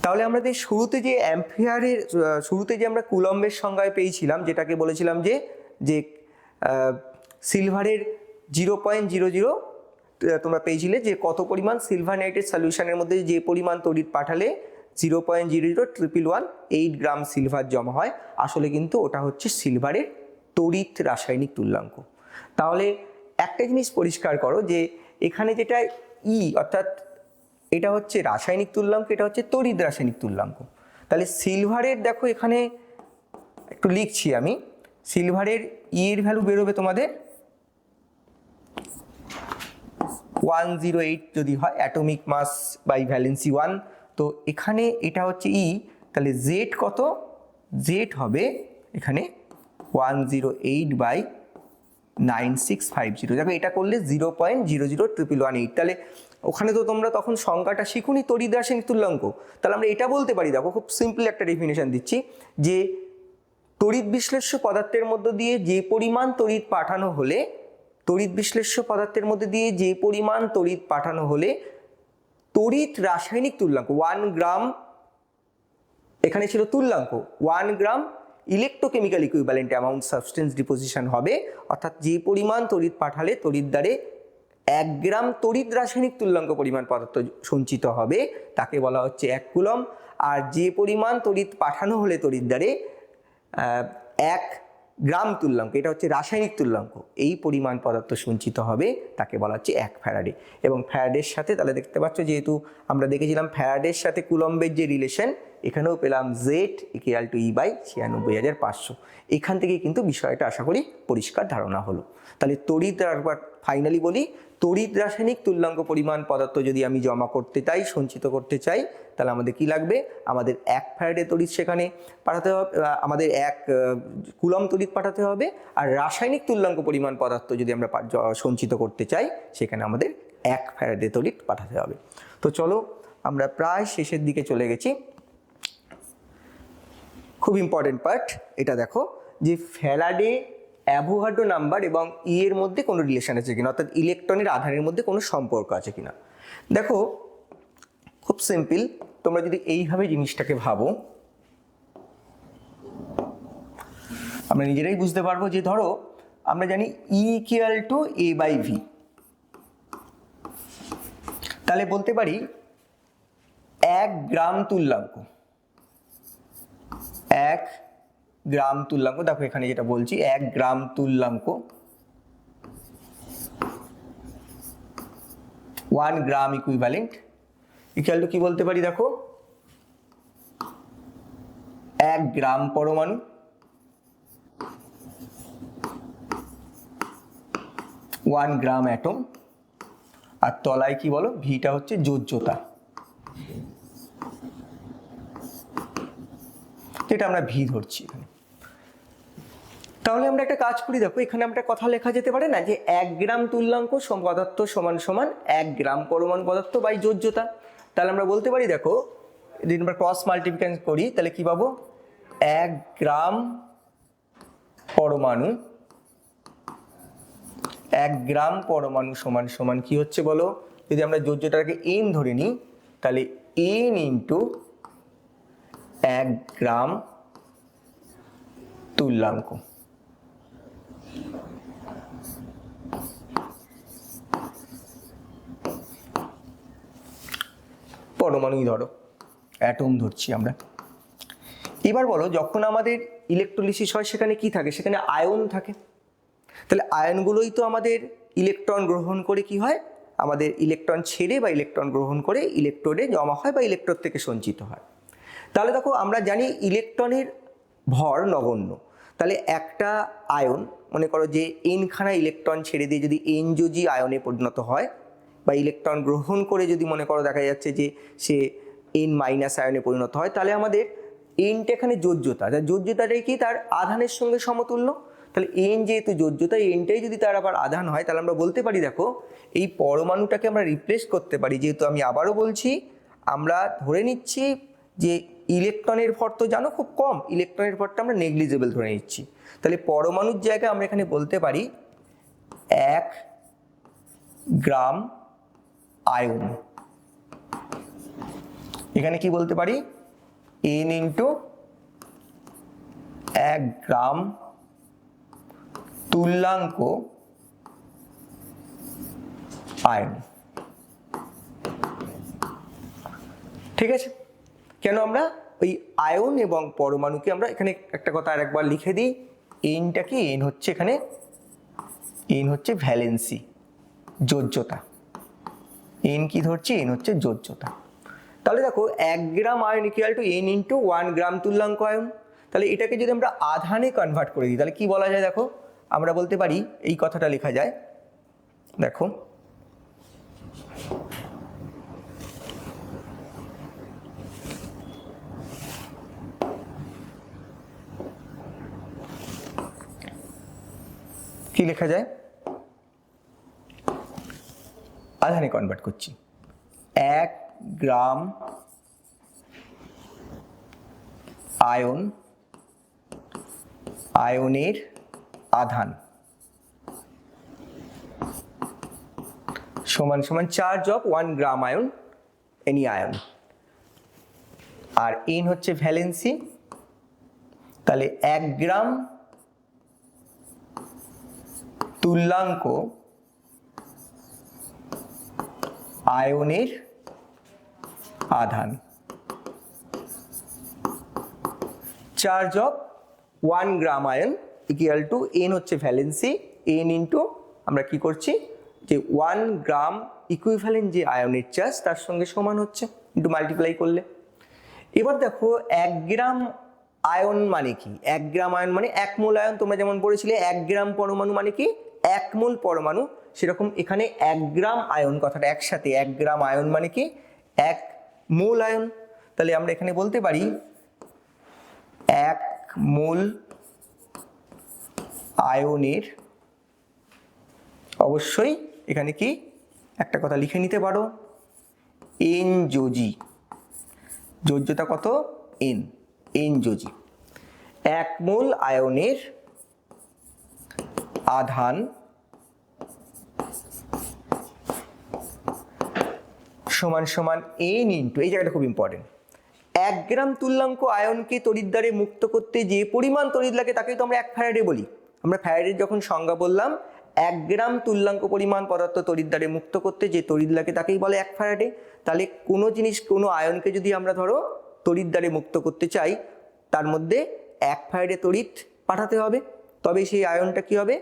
তাহলে আমাদের শুরুতে যে অ্যাম্পিয়ারের শুরুতে যে আমরা কুলম্বের সংজ্ঞায় পেয়েছিলাম, যেটাকে বলেছিলাম যে সিলভারের 0.00 তোমরা পেয়েছিলে যে কত পরিমাণ সিলভার নাইট্রেট সলিউশনের মধ্যে যে পরিমাণ তড়িৎ পাঠালে 0.00118 গ্রাম সিলভার জমা হয়, আসলে কিন্তু ওটা হচ্ছে সিলভারের তড়িৎ রাসায়নিক তুল্যাঙ্ক। তাহলে একটা জিনিস পরিষ্কার করো যে এখানে যেটা ই অর্থাৎ এটা হচ্ছে রাসায়নিক তুল্যাঙ্ক, এটা হচ্ছে তড়িৎ রাসায়নিক তুল্যাঙ্ক। তাহলে সিলভারের দেখো এখানে একটু লিখছি আমি, সিলভারের ই এর ভ্যালু বেরোবে তোমাদের 108 যদি হয়, অ্যাটমিক মাস বাই ভ্যালেন্সি 1। তো এখানে এটা হচ্ছে ই, তাহলে জেড কত? জেড হবে এখানে 108/9650। দেখো এটা করলে 0.00118। তাহলে ওখানে তো তোমরা তখন সংজ্ঞাটা শিখুনি তড়িৎ রাসায়নিক তুল্যাঙ্ক। তাহলে আমরা এটা বলতে পারি, দেখো খুব সিম্পল একটা ডেফিনেশন দিচ্ছি, যে তড়িৎ বিশ্লেষ্য পদার্থের মধ্য দিয়ে যে পরিমাণ তড়িৎ পাঠানো হলে তড়িৎ রাসায়নিক তুল্যাঙ্ক 1 গ্রাম, এখানে ছিল তুল্যাঙ্ক 1 গ্রাম electrochemical equivalent amount substance deposition হবে, অর্থাৎ যে পরিমাণ তড়িৎ পাঠালে তড়িৎ দ্বারে 1 গ্রাম তড়িৎ রাসায়নিক তুল্যাঙ্ক পরিমাণ পদার্থ সঞ্চিত হবে, তাকে বলা হচ্ছে 1 কুলম। আর যে পরিমাণ তড়িৎ পাঠানো হলে তড়িৎ দ্বারে 1 গ্রাম তুল্যাঙ্ক, এটা হচ্ছে রাসায়নিক তুল্যাঙ্ক, এই পরিমাণ পদার্থ সঞ্চিত হবে, তাকে বলা হচ্ছে 1 ফ্যারাডে। এবং ফ্যারাডের সাথে তাহলে দেখতে পাচ্ছ, যেহেতু আমরা দেখেছিলাম ফ্যারাডের সাথে কুলম্বের যে রিলেশন, এখানেও পেলাম Z = E/96500। এখান থেকে কিন্তু বিষয়টা আশা করি পরিষ্কার ধারণা হলো। তাহলে তড়িৎ, একবার ফাইনালি বলি, তড়িৎ রাসায়নিক তুল্যাঙ্ক পরিমাণ পদার্থ যদি আমি জমা করতে চাই, সঞ্চিত করতে চাই, তাহলে আমাদের কি লাগবে? আমাদের 1 ফ্যারাডে তড়িৎ সেখানে পাঠাতে হবে, আমাদের 1 কুলম তড়িৎ পাঠাতে হবে। আর রাসায়নিক তুল্যাঙ্ক পরিমাণ পদার্থ যদি আমরা সঞ্চিত করতে চাই, সেখানে আমাদের 1 ফ্যারাডে তড়িৎ পাঠাতে হবে। তো চলো আমরা প্রায় শেষের দিকে চলে গেছি। খুব ইম্পর্টেন্ট পার্ট এটা, দেখো যে ফ্যারাডে অ্যাভোগাড্রো নাম্বার এবং ই এর মধ্যে কোনো রিলেশন আছে কিনা, অর্থাৎ ইলেকট্রনের আধানের মধ্যে কোনো সম্পর্ক আছে কিনা। দেখো খুব সিম্পল, তোমরা যদি এইভাবে জিনিসটাকে ভাবো, আমরা নিজেরাই বুঝতে পারবো যে ধরো আমরা জানি E = A/V, তাহলে বলতে পারি 1 গ্রাম তুল্যাঙ্ক, 1 গ্রাম তুল্যাঙ্ক, দেখো এখানে যেটা বলছি 1 গ্রাম তুল্যাঙ্ক 1 গ্রাম ইকুইভ্যালেন্ট ইকুয়াল টু কি বলতে পারি, দেখো 1 গ্রাম পরমাণু 1 গ্রাম অ্যাটম, আর তলায় কি বলো, ভিটা হচ্ছে যোজ্যতা, যেটা আমরা ভি ধরছি এখানে। তাহলে আমরা একটা কাজ করি, দেখো এখানে আমরা কথা লেখা যেতে পারে না যে 1 গ্রাম তুল্যাঙ্ক পদার্থ সমান সমান 1 গ্রাম পরমাণু পদার্থ বাই যোজ্যতা। তাহলে আমরা বলতে পারি, দেখো যদি আমরা ক্রস মাল্টিপ্লিকেশন করি তাহলে কি পাবো, 1 গ্রাম পরমাণু 1 গ্রাম পরমাণু সমান সমান কি হচ্ছে বলো, যদি আমরা যোজ্যতাটাকে n ধরে নিই তাহলে n ইন্টু 1 গ্রাম তুল্যাঙ্ক। পরমাণুই ধরো, অ্যাটম ধরছি আমরা। এবার বলো, যখন আমাদের ইলেকট্রোলিসিস হয় সেখানে কি থাকে, সেখানে আয়ন থাকে। তাহলে আয়নগুলোই তো আমাদের ইলেকট্রন গ্রহণ করে কি হয়, আমাদের ইলেকট্রন ছেড়ে বা ইলেকট্রন গ্রহণ করে ইলেকট্রোডে জমা হয় বা ইলেকট্রোড থেকে সঞ্চিত হয়। তাহলে দেখো আমরা জানি ইলেকট্রনের ভর নগণ্য। তাহলে একটা আয়ন, মনে করো যে এনখানা ইলেকট্রন ছেড়ে দিয়ে যদি এন যোজি আয়নে পরিণত হয়, বা ইলেকট্রন গ্রহণ করে যদি মনে করো দেখা যাচ্ছে যে সে এন মাইনাস আয়নে পরিণত হয়, তাহলে আমাদের এনটা এখানে যোজ্যতা, যার যোজ্যতাটাই কি তার আধানের সঙ্গে সমতুল্য। তাহলে এন যেহেতু যোজ্যতা, এনটাই যদি তার আবার আধান হয়, তাহলে আমরা বলতে পারি, দেখো এই পরমাণুটাকে আমরা রিপ্লেস করতে পারি। যেহেতু আমি আবারও বলছি, আমরা ধরে নিচ্ছি যে ইলেকট্রনের ভর তো জানো খুব কম, ইলেকট্রনের ভরটা আমরা নেগলিজেবল ধরে নিচ্ছি। তাহলে পরমাণুর জায়গায় আমরা এখানে বলতে পারি 1 গ্রাম আয়ন। এখানে কি বলতে পারি, n ইন্টু 1 গ্রাম তুল্যাঙ্ক আয়ন। ঠিক আছে, কেন আমরা ওই আয়ন এবং পরমাণুকে আমরা এখানে একটা কথা আরেকবার লিখে দিই, এনটা কি, এন হচ্ছে এখানে, এন হচ্ছে ভ্যালেন্সি, যোজ্যতা। এন কি ধরছি, এন হচ্ছে যোজ্যতা। তাহলে দেখো 1 গ্রাম ion equal to n into 1 গ্রাম তুল্যাঙ্ক আয়ন। তাহলে এটাকে যদি আমরা আধানে কনভার্ট করে দিই তাহলে কি বলা যায়, দেখো আমরা বলতে পারি, এই কথাটা লেখা যায়, দেখো কি লেখা যায়, আধানে কনভার্ট করছি, 1 গ্রাম আয়ন, আয়নের আধান সমান সমান charge of 1 gram ion, any ion, আর এন হচ্ছে ভ্যালেন্সি। তাহলে 1 গ্রাম তুল্যাঙ্ক আয়নের আধান, charge of 1 gram ion equal to N হচ্ছে ভ্যালেন্সি, এন ইন্টু আমরা কি করছি যে 1 গ্রাম ইকুইভ্যালেন্ট যে আয়নের চার্জ তার সঙ্গে সমান হচ্ছে, ইন্টু মাল্টিপ্লাই করলে। এবার দেখো 1 গ্রাম আয়ন মানে কি, 1 গ্রাম আয়ন মানে 1 মোল আয়ন। তোমরা যেমন পড়েছিলে 1 গ্রাম পরমাণু মানে কি 1 মোল পরমাণু, সেরকম এখানে 1 গ্রাম আয়ন কথাটা একসাথে, 1 গ্রাম আয়ন মানে কি 1 মোল আয়ন। তাহলে আমরা এখানে বলতে পারি 1 মোল আয়নের, অবশ্যই এখানে কি একটা কথা লিখে নিতে পারো, এন যোজি, যোজ্যতা কত, এন, এন যোজি। 1 মোল আয়নের আধান সমান সমান এন ইন্টু, এই জায়গাটা খুব ইম্পর্টেন্ট, 1 গ্রাম তুল্যাঙ্ক আয়নকে তড়িৎদ্বারে মুক্ত করতে যে পরিমাণ তড়িৎ লাগে তাকেই তো আমরা 1 ফ্যারাডে বলি। আমরা ফ্যারাডের যখন সংজ্ঞা বললাম, 1 গ্রাম তুল্যাঙ্ক পরিমাণ পদার্থ তড়িৎদ্বারে মুক্ত করতে যে তড়িৎ লাগে তাকেই বলে 1 ফ্যারাডে। তাহলে কোনো জিনিস, কোনো আয়নকে যদি আমরা ধরো তড়িৎদ্বারে মুক্ত করতে চাই তার মধ্যে 1 ফ্যারাডে তড়িৎ পাঠাতে হবে, তবে সেই আয়নটা কি হবে,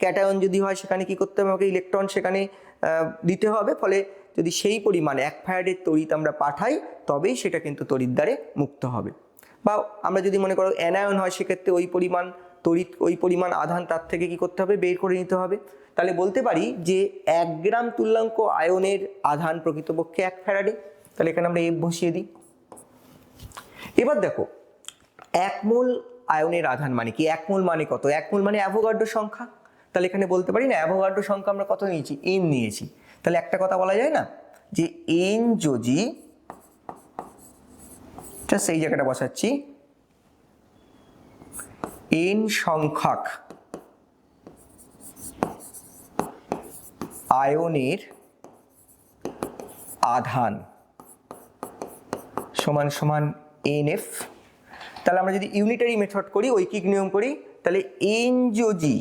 ক্যাটায়ন যদি হয় সেখানে কি করতে হবে, আমাকে ইলেকট্রন সেখানে দিতে হবে। ফলে যদি সেই পরিমাণ 1 ফ্যারাডের তড়িৎ আমরা পাঠাই তবেই সেটা কিন্তু তড়িৎ দ্বারে মুক্ত হবে। বা আমরা যদি মনে করো অ্যানায়ন হয়, সেক্ষেত্রে ওই পরিমাণ তড়িৎ, ওই পরিমাণ আধান তার থেকে কি করতে হবে, বের করে নিতে হবে। তাহলে বলতে পারি যে 1 গ্রাম তুল্যাঙ্ক আয়নের আধান প্রকৃতপক্ষে 1 ফ্যারাডে। তাহলে এখানে আমরা এফ বসিয়ে দিই। এবার দেখো 1 মোল আয়নের আধান মানে কি, 1 মোল মানে কত, 1 মোল মানে অ্যাভোগাড্রো সংখ্যা। তাহলে এখানে বলতে পারি না অ্যাভোগাড্রো সংখ্যা আমরা কত নিয়েছি, n নিয়েছি। তাহলে একটা কথা বলা যায় না যে n যদি, সেই জায়গাটা বসাচ্ছি, n সংখ্যক আয়নের আধান সমান সমান NF। তাহলে আমরা যদি ইউনিটারি মেথড করি, ঐকিক নিয়ম করি, তাহলে n যদি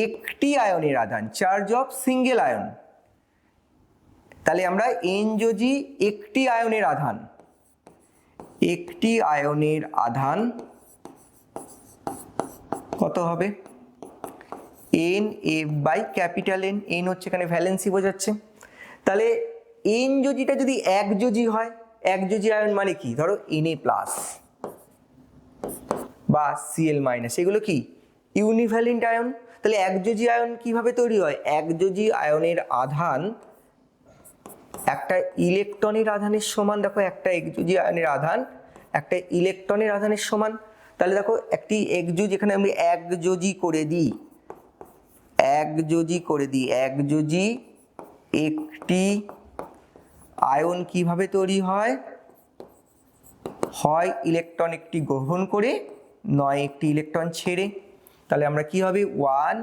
একটি আয়নের আধান, চার্জ অফ সিঙ্গেল আয়ন, তাহলে আমরা n যদি একটি আয়নের আধান, একটি আয়নের আধান কত হবে, n f by capital N। n হচ্ছে এখানে ভ্যালেন্সি বোঝাচ্ছে। তাহলে n যোজিটা যদি এক যোজি হয়, এক যোজি আয়ন মানে কি, ধরো Na প্লাস বা Cl মাইনাস, এগুলো কি ইউনিভ্যালেন্ট আয়ন। তাহলে একযোজি আয়ন কিভাবে তৈরি হয়, একযোজি আয়নের আধান একটা ইলেকট্রনের আধানের সমান। দেখো একটা একযোজি আয়নের আধান একটা ইলেকট্রনের আধানের সমান। তাহলে দেখো একটি একযোজি, এখানে আমি একযোজি করে দিই, একযোজি করে দিই, একযোজি একটি আয়ন কিভাবে তৈরি হয়, হয় ইলেকট্রন একটি গ্রহণ করে, নয় একটি ইলেকট্রন ছেড়ে। তাহলে আমরা কি হবে 1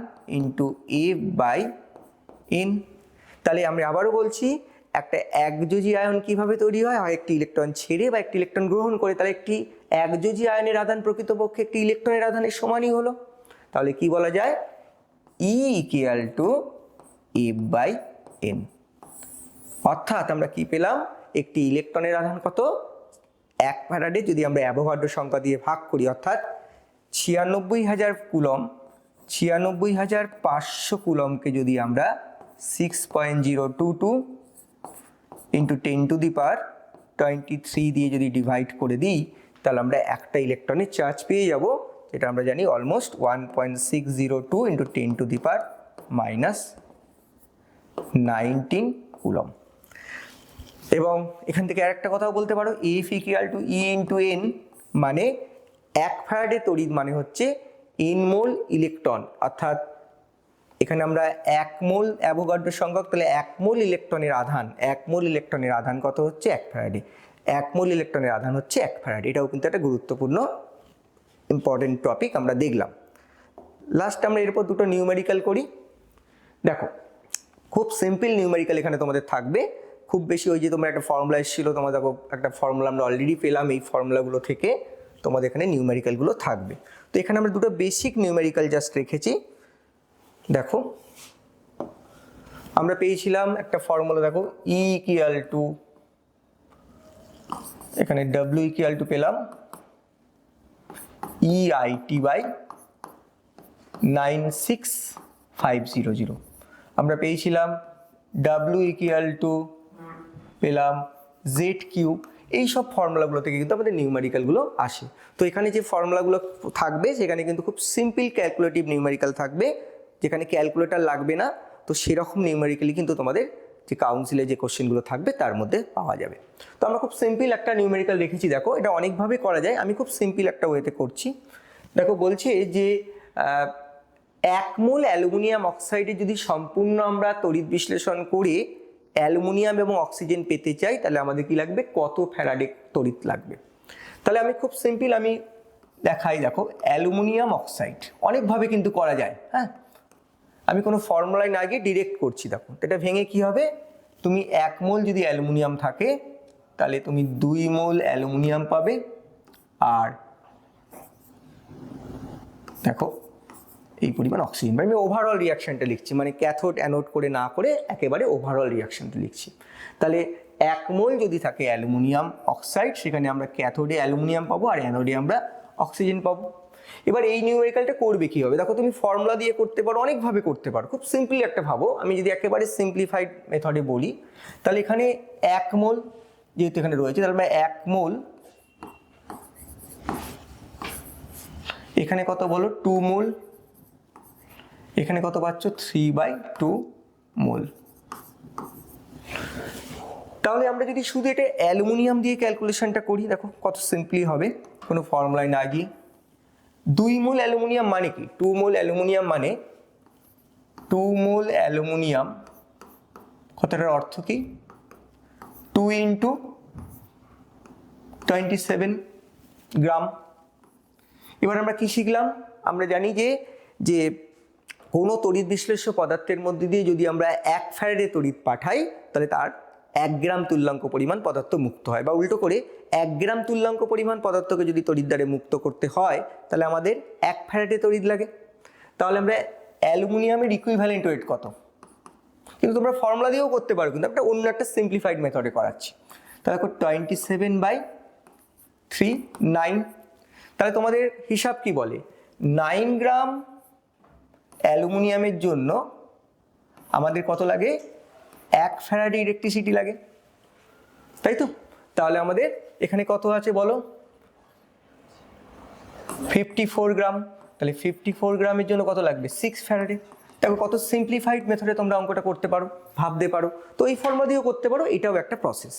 × F/N। তাহলে আমরা আবারও বলছি একটা একযোজি আয়ন কিভাবে তৈরি হয়, হয় একটি ইলেকট্রন ছেড়ে বা একটি ইলেকট্রন গ্রহণ করে। তাহলে একটি একযোজি আয়নের আধান প্রকৃতপক্ষে একটি ইলেকট্রনের আধানের সমানই হলো। তাহলে কি বলা যায়, E = F/N। অর্থাৎ আমরা কি পেলাম, একটি ইলেকট্রনের আধান কত, 1 ফ্যারাডে যদি আমরা অ্যাভোগাড্রো সংখ্যা দিয়ে ভাগ করি, অর্থাৎ 96,000 কুলম, 96,500 কুলমকে যদি আমরা 6.022 × 10⁻23 দিয়ে যদি ডিভাইড করে দিই, তাহলে আমরা একটা ইলেকট্রনের চার্জ পেয়ে যাব, যেটা আমরা জানি অলমোস্ট 1.602 × 10⁻19 কুলম। এবং এখান থেকে আরেকটা কথাও বলতে পারো, F = E × N, মানে 1 ফ্যারাডে তড়িৎ মানে হচ্ছে n মোল ইলেকট্রন। অর্থাৎ এখানে আমরা 1 মোল অ্যাভোগাড্রো সংখ্যক, তাহলে 1 মোল ইলেকট্রনের আধান, 1 মোল ইলেকট্রনের আধান কত হচ্ছে 1 ফ্যারাডে, 1 মোল ইলেকট্রনের আধান হচ্ছে 1 ফ্যারাডে। এটাও কিন্তু একটা গুরুত্বপূর্ণ ইম্পর্টেন্ট টপিক আমরা দেখলাম। লাস্ট আমরা এরপর দুটো নিউমেরিক্যাল করি। দেখো খুব সিম্পল নিউমেরিক্যাল এখানে তোমাদের থাকবে, খুব বেশি ওই যে তোমার একটা ফর্মুলা এসেছিল, তোমার দেখো একটা ফর্মুলা আমরা অলরেডি পেলাম, এই ফর্মুলাগুলো থেকে তোমাদের এখানে নিউমেরিক্যালগুলো থাকবে। তো এখানে আমরা দুটো বেসিক নিউমেরিক্যাল জাস্ট রেখেছি। দেখো আমরা পেয়েছিলাম একটা ফর্মুলা, দেখো E = এখানে W = পেলাম EIT/96500। আমরা পেয়েছিলাম W = পেলাম Z3। এই সব ফর্মুলাগুলো থেকে কিন্তু আমাদের নিউমেরিক্যালগুলো আসে। তো এখানে যে ফর্মুলাগুলো থাকবে সেখানে কিন্তু খুব সিম্পল ক্যালকুলেটিভ নিউমেরিক্যাল থাকবে, যেখানে ক্যালকুলেটর লাগবে না। তো সেরকম নিউমেরিক্যালি কিন্তু তোমাদের যে কাউন্সিলে যে কোশ্চেনগুলো থাকবে তার মধ্যে পাওয়া যাবে। তো আমরা খুব সিম্পল একটা নিউমেরিক্যাল রেখেছি। দেখো এটা অনেকভাবে করা যায়, আমি খুব সিম্পল একটা ওয়েতে করছি। দেখো বলছে যে 1 মোল অ্যালুমিনিয়াম অক্সাইডে যদি সম্পূর্ণ আমরা তড়িৎ বিশ্লেষণ করে অ্যালুমিনিয়াম এবং অক্সিজেন পেতে চাই, তাহলে আমাদের কি লাগবে, কত ফ্যারাডে তড়িৎ লাগবে। তাহলে আমি খুব সিম্পল আমি দেখাই। দেখো অ্যালুমিনিয়াম অক্সাইড অনেকভাবে কিন্তু করা যায়, হ্যাঁ, আমি কোনো ফর্মুলায় না গিয়ে ডিরেক্ট করছি। দেখো এটা ভেঙে কি হবে, তুমি 1 মোল যদি অ্যালুমিনিয়াম থাকে তাহলে তুমি 2 মোল অ্যালুমিনিয়াম পাবে। আর দেখো এই পরিমাণ অক্সিজেন, আমি ওভারঅল রিয়াকশনটা লিখছি, মানে ক্যাথোড অ্যানোড করে না করে একেবারে ওভারঅল রিয়াকশনটা লিখছি। তাহলে 1 মোল যদি থাকে অ্যালুমিনিয়াম অক্সাইড, সেখানে আমরা ক্যাথোডে অ্যালুমিনিয়াম পাবো আর অ্যানোডে আমরা অক্সিজেন পাবো। এবার এই নিউমেরিক্যালটা করবে কি হবে, দেখো তুমি ফর্মুলা দিয়ে করতে পারো, অনেকভাবে করতে পারো, খুব সিম্পলি একটা ভাবো। আমি যদি একেবারে সিম্পলিফাইড মেথডে বলি, তাহলে এখানে 1 মোল যেহেতু এখানে রয়েছে, তাহলে আমরা 1 মোল, এখানে কত বলো 2 মোল, এখানে কত পাচ্ছ 3/2 মোল। তাহলে আমরা যদি শুধু এটা অ্যালুমিনিয়াম দিয়ে ক্যালকুলেশনটা করি, দেখো কত সিম্পলি হবে, কোনো ফর্মুলায় না গিয়ে। 2 মোল অ্যালুমিনিয়াম মানে কি, 2 মোল অ্যালুমিনিয়াম মানে 2 মোল অ্যালুমিনিয়াম, কথাটার অর্থ কি, 2 × 27 গ্রাম। এবার আমরা কি শিখলাম, আমরা জানি যে কোনো তড়িৎ বিশ্লেষ্য পদার্থের মধ্যে দিয়ে যদি আমরা 1 ফ্যারাডে তড়িৎ পাঠাই, তাহলে তার 1 গ্রাম তুল্যাঙ্ক পরিমাণ পদার্থ মুক্ত হয়, বা উল্টো করে 1 গ্রাম তুল্যাঙ্ক পরিমাণ পদার্থকে যদি তড়িৎ দ্বারে মুক্ত করতে হয়, তাহলে আমাদের 1 ফ্যারাডে তড়িৎ লাগে। তাহলে আমরা অ্যালুমিনিয়ামের ইকুইভ্যালেন্ট ওয়েট কত, কিন্তু তোমরা ফর্মুলা দিয়েও করতে পারো, কিন্তু একটা অন্য একটা সিম্পলিফাইড মেথডে করাচ্ছি। তাহলে দেখো 27/3 9। তাহলে তোমাদের হিসাব কি বলে, 9 গ্রাম অ্যালুমিনিয়ামের জন্য আমাদের কত লাগে, 1 ফ্যারাডে ইলেকট্রিসিটি লাগে, তাই তো। তাহলে আমাদের এখানে কত আছে বলো, 54 গ্রাম। তাহলে 54 গ্রামের জন্য কত লাগবে, 6 ফ্যারাডে। দেখো কত সিম্পলিফাইড মেথডে তোমরা অঙ্কটা করতে পারো, ভাবতে পারো। তো এই ফর্মুলা দিয়েও করতে পারো, এটাও একটা প্রসেস।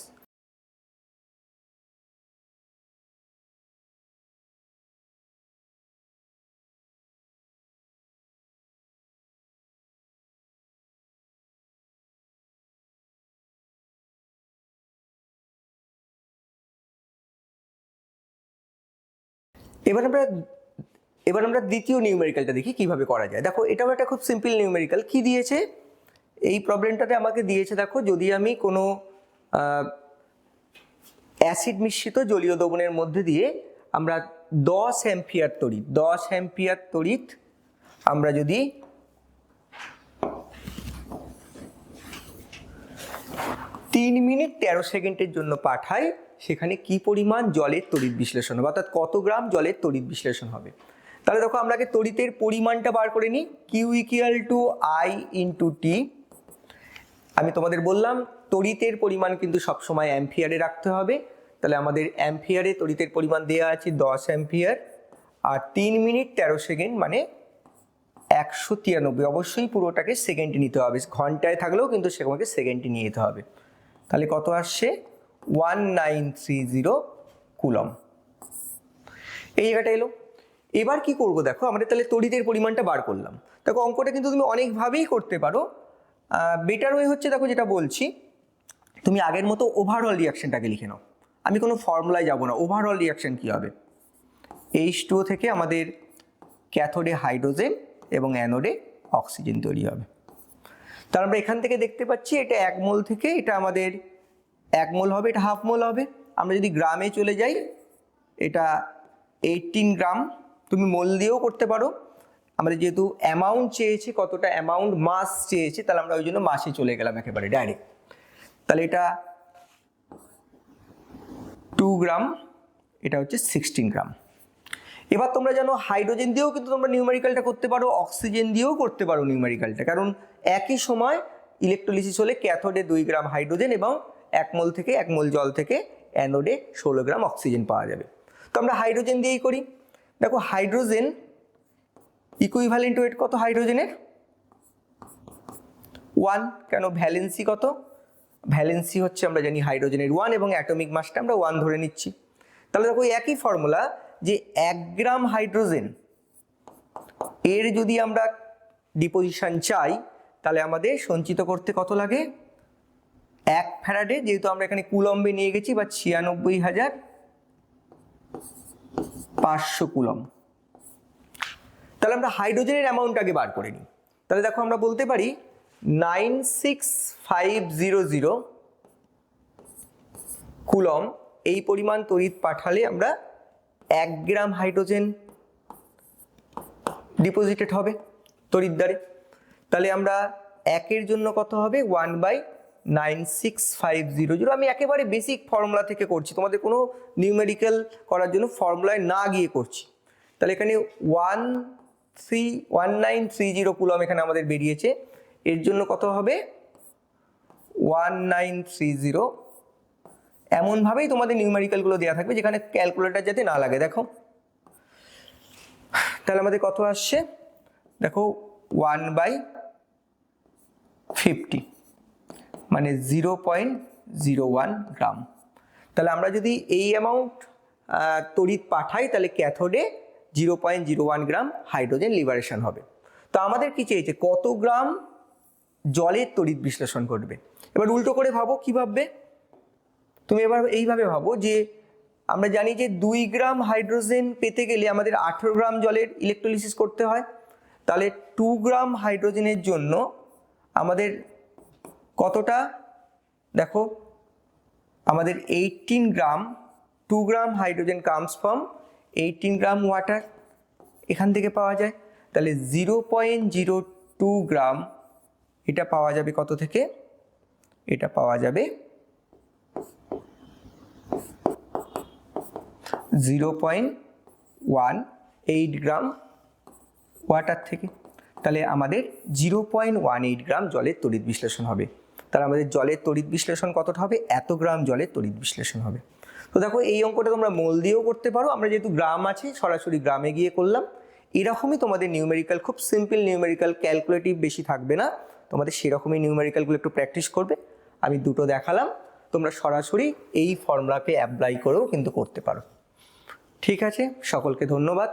এবার আমরা দ্বিতীয় নিউমেরিক্যালটা দেখি কিভাবে করা যায়। দেখো এটাও একটা খুব সিম্পল নিউমেরিক্যাল। কি দিয়েছে এই প্রবলেমটাতে আমাকে দিয়েছে, দেখো যদি আমি কোনো অ্যাসিড মিশ্রিত জলীয় দ্রবণের মধ্যে দিয়ে আমরা 10 অ্যাম্পিয়ার তড়িৎ আমরা যদি 3 মিনিট 13 সেকেন্ডের জন্য পাঠাই, সেখানে কি পরিমাণ জলের তড়িৎ বিশ্লেষণ হবে, অর্থাৎ কত গ্রাম জলের তড়িৎ বিশ্লেষণ হবে। তাহলে দেখো আমরা আগে তড়িতের পরিমাণটা বার করে নিই, Q = I × T। আমি তোমাদের বললাম তড়িতের পরিমাণ কিন্তু সবসময় অ্যাম্পিয়ারে রাখতে হবে। তাহলে আমাদের অ্যাম্পিয়ারে তড়িতের পরিমাণ দেওয়া আছে 10 অ্যাম্পিয়ার, আর 3 মিনিট 13 সেকেন্ড মানে 193। অবশ্যই পুরোটাকে সেকেন্ডে নিতে হবে, ঘন্টায় থাকলেও কিন্তু সেগুলোকে সেকেন্ডে নিয়ে যেতে হবে। তাহলে কত আসছে, 1930 কুলম। এই জায়গাটা এলো। এবার কি করব, দেখো আমরা তাহলে তড়িতের পরিমাণটা বার করলাম। দেখো অঙ্কটা কিন্তু তুমি অনেকভাবেই করতে পারো, বেটার ওয়ে হচ্ছে, দেখো যেটা বলছি, তুমি আগের মতো ওভারঅল রিয়াকশনটাকে লিখে নাও। আমি কোনো ফর্মুলায় যাব না, ওভারঅল রিয়াকশন কি হবে, H2O থেকে আমাদের ক্যাথোডে হাইড্রোজেন এবং অ্যানোডে অক্সিজেন তৈরি হবে। তার আমরা এখান থেকে দেখতে পাচ্ছি এটা 1 মোল থেকে এটা আমাদের 1 মোল হবে, এটা হাফ মোল হবে। আমরা যদি গ্রামে চলে যাই, এটা 18 গ্রাম, তুমি মোল দিয়েও করতে পারো। আমাদের যেহেতু অ্যামাউন্ট চেয়েছে, কতটা অ্যামাউন্ট মাস চেয়েছে, তাহলে আমরা ওই জন্য মাসে চলে গেলাম একেবারে ডাইরেক্ট। তাহলে এটা 2 গ্রাম, এটা হচ্ছে 16 গ্রাম। এবার তোমরা জানো হাইড্রোজেন দিয়েও কিন্তু তোমরা নিউমেরিক্যালটা করতে পারো, অক্সিজেন দিয়েও করতে পারো নিউমেরিক্যালটা, কারণ একই সময় ইলেকট্রোলিসিস হলে ক্যাথোডে 2 গ্রাম হাইড্রোজেন এবং 1 মোল থেকে 1 মোল জল থেকে অ্যানোডে 16 গ্রাম অক্সিজেন পাওয়া যাবে। তো আমরা হাইড্রোজেন দিয়েই করি। দেখো হাইড্রোজেন ইকুইভ্যালেন্ট ওয়েট কত হাইড্রোজেনের, 1। কেন, ভ্যালেন্সি কত, ভ্যালেন্সি হচ্ছে আমরা জানি হাইড্রোজেনের 1 এবং অ্যাটমিক মাসটা আমরা 1 ধরে নিচ্ছি। তাহলে দেখো একই ফর্মুলা, যে 1 গ্রাম হাইড্রোজেন এর যদি আমরা ডিপোজিশন চাই, তাহলে আমাদের সঞ্চিত করতে কত লাগে, 1 ফ্যারাডে, যেহেতু আমরা এখানে কুলম্বে নিয়ে গেছি, বা 96,500 কুলম। তাহলে আমরা হাইড্রোজেনের অ্যামাউন্ট আগে বার করে নিই। তাহলে দেখো আমরা বলতে পারি 96500 কুলম এই পরিমাণ তড়িৎ পাঠালে আমরা 1 গ্রাম হাইড্রোজেন ডিপোজিটেড হবে তড়িৎ দ্বারে। তাহলে আমরা 1 এর জন্য কত হবে, 1/9 96500, আমি একেবারে বেসিক ফর্মুলা থেকে করছি, তোমাদের কোনো নিউমেরিক্যাল করার জন্য ফর্মুলায় না গিয়ে করছি। তাহলে এখানে 1930 কুলম এখানে আমাদের বেরিয়েছে। এর জন্য কত হবে 1930। এমনভাবেই তোমাদের নিউমেরিক্যালগুলো দেওয়া থাকবে যেখানে ক্যালকুলেটর যাতে না লাগে। দেখো তাহলে আমাদের কত আসছে, দেখো 1/50 মানে 0.01 গ্রাম। তাহলে আমরা যদি এই অ্যামাউন্ট তড়িৎ পাঠাই তাহলে ক্যাথোডে 0.01 গ্রাম হাইড্রোজেন লিবারেশন হবে। তো আমাদের কি চেয়েছে, কত গ্রাম জলের তড়িৎ বিশ্লেষণ ঘটবে। এবার উল্টো করে ভাবো, কি ভাববে তুমি, এবার এইভাবে ভাবো যে আমরা জানি যে 2 গ্রাম হাইড্রোজেন পেতে গেলে আমাদের 18 গ্রাম জলের ইলেকট্রোলিসিস করতে হয়। তাহলে 2 গ্রাম হাইড্রোজেনের জন্য আমাদের কতটা, দেখো আমাদের 18 গ্রাম, 2 গ্রাম hydrogen comes from 18 gram water, এখান থেকে পাওয়া যায়। তাহলে 0.02 গ্রাম এটা পাওয়া যাবে কত থেকে, এটা পাওয়া যাবে 0.18 গ্রাম ওয়াটার থেকে। তাহলে আমাদের 0.18 গ্রাম জলের তড়িৎ বিশ্লেষণ হবে। তাহলে আমাদের জলের তড়িৎ বিশ্লেষণ কতটা হবে, এত গ্রাম জলের তড়িৎ বিশ্লেষণ হবে। তো দেখো এই অঙ্কটা তোমরা মোল দিয়েও করতে পারো, আমরা যেহেতু গ্রাম আছে সরাসরি গ্রামে গিয়ে করলাম। এরকমই তোমাদের নিউমেরিক্যাল, খুব সিম্পল নিউমেরিক্যাল, ক্যালকুলেটিভ বেশি থাকবে না, তোমাদের সেরকমই নিউমেরিক্যালগুলো একটু প্র্যাকটিস করবে। আমি দুটো দেখালাম, তোমরা সরাসরি এই ফর্মুলাকে অ্যাপ্লাই করেও কিন্তু করতে পারো। ঠিক আছে, সকলকে ধন্যবাদ।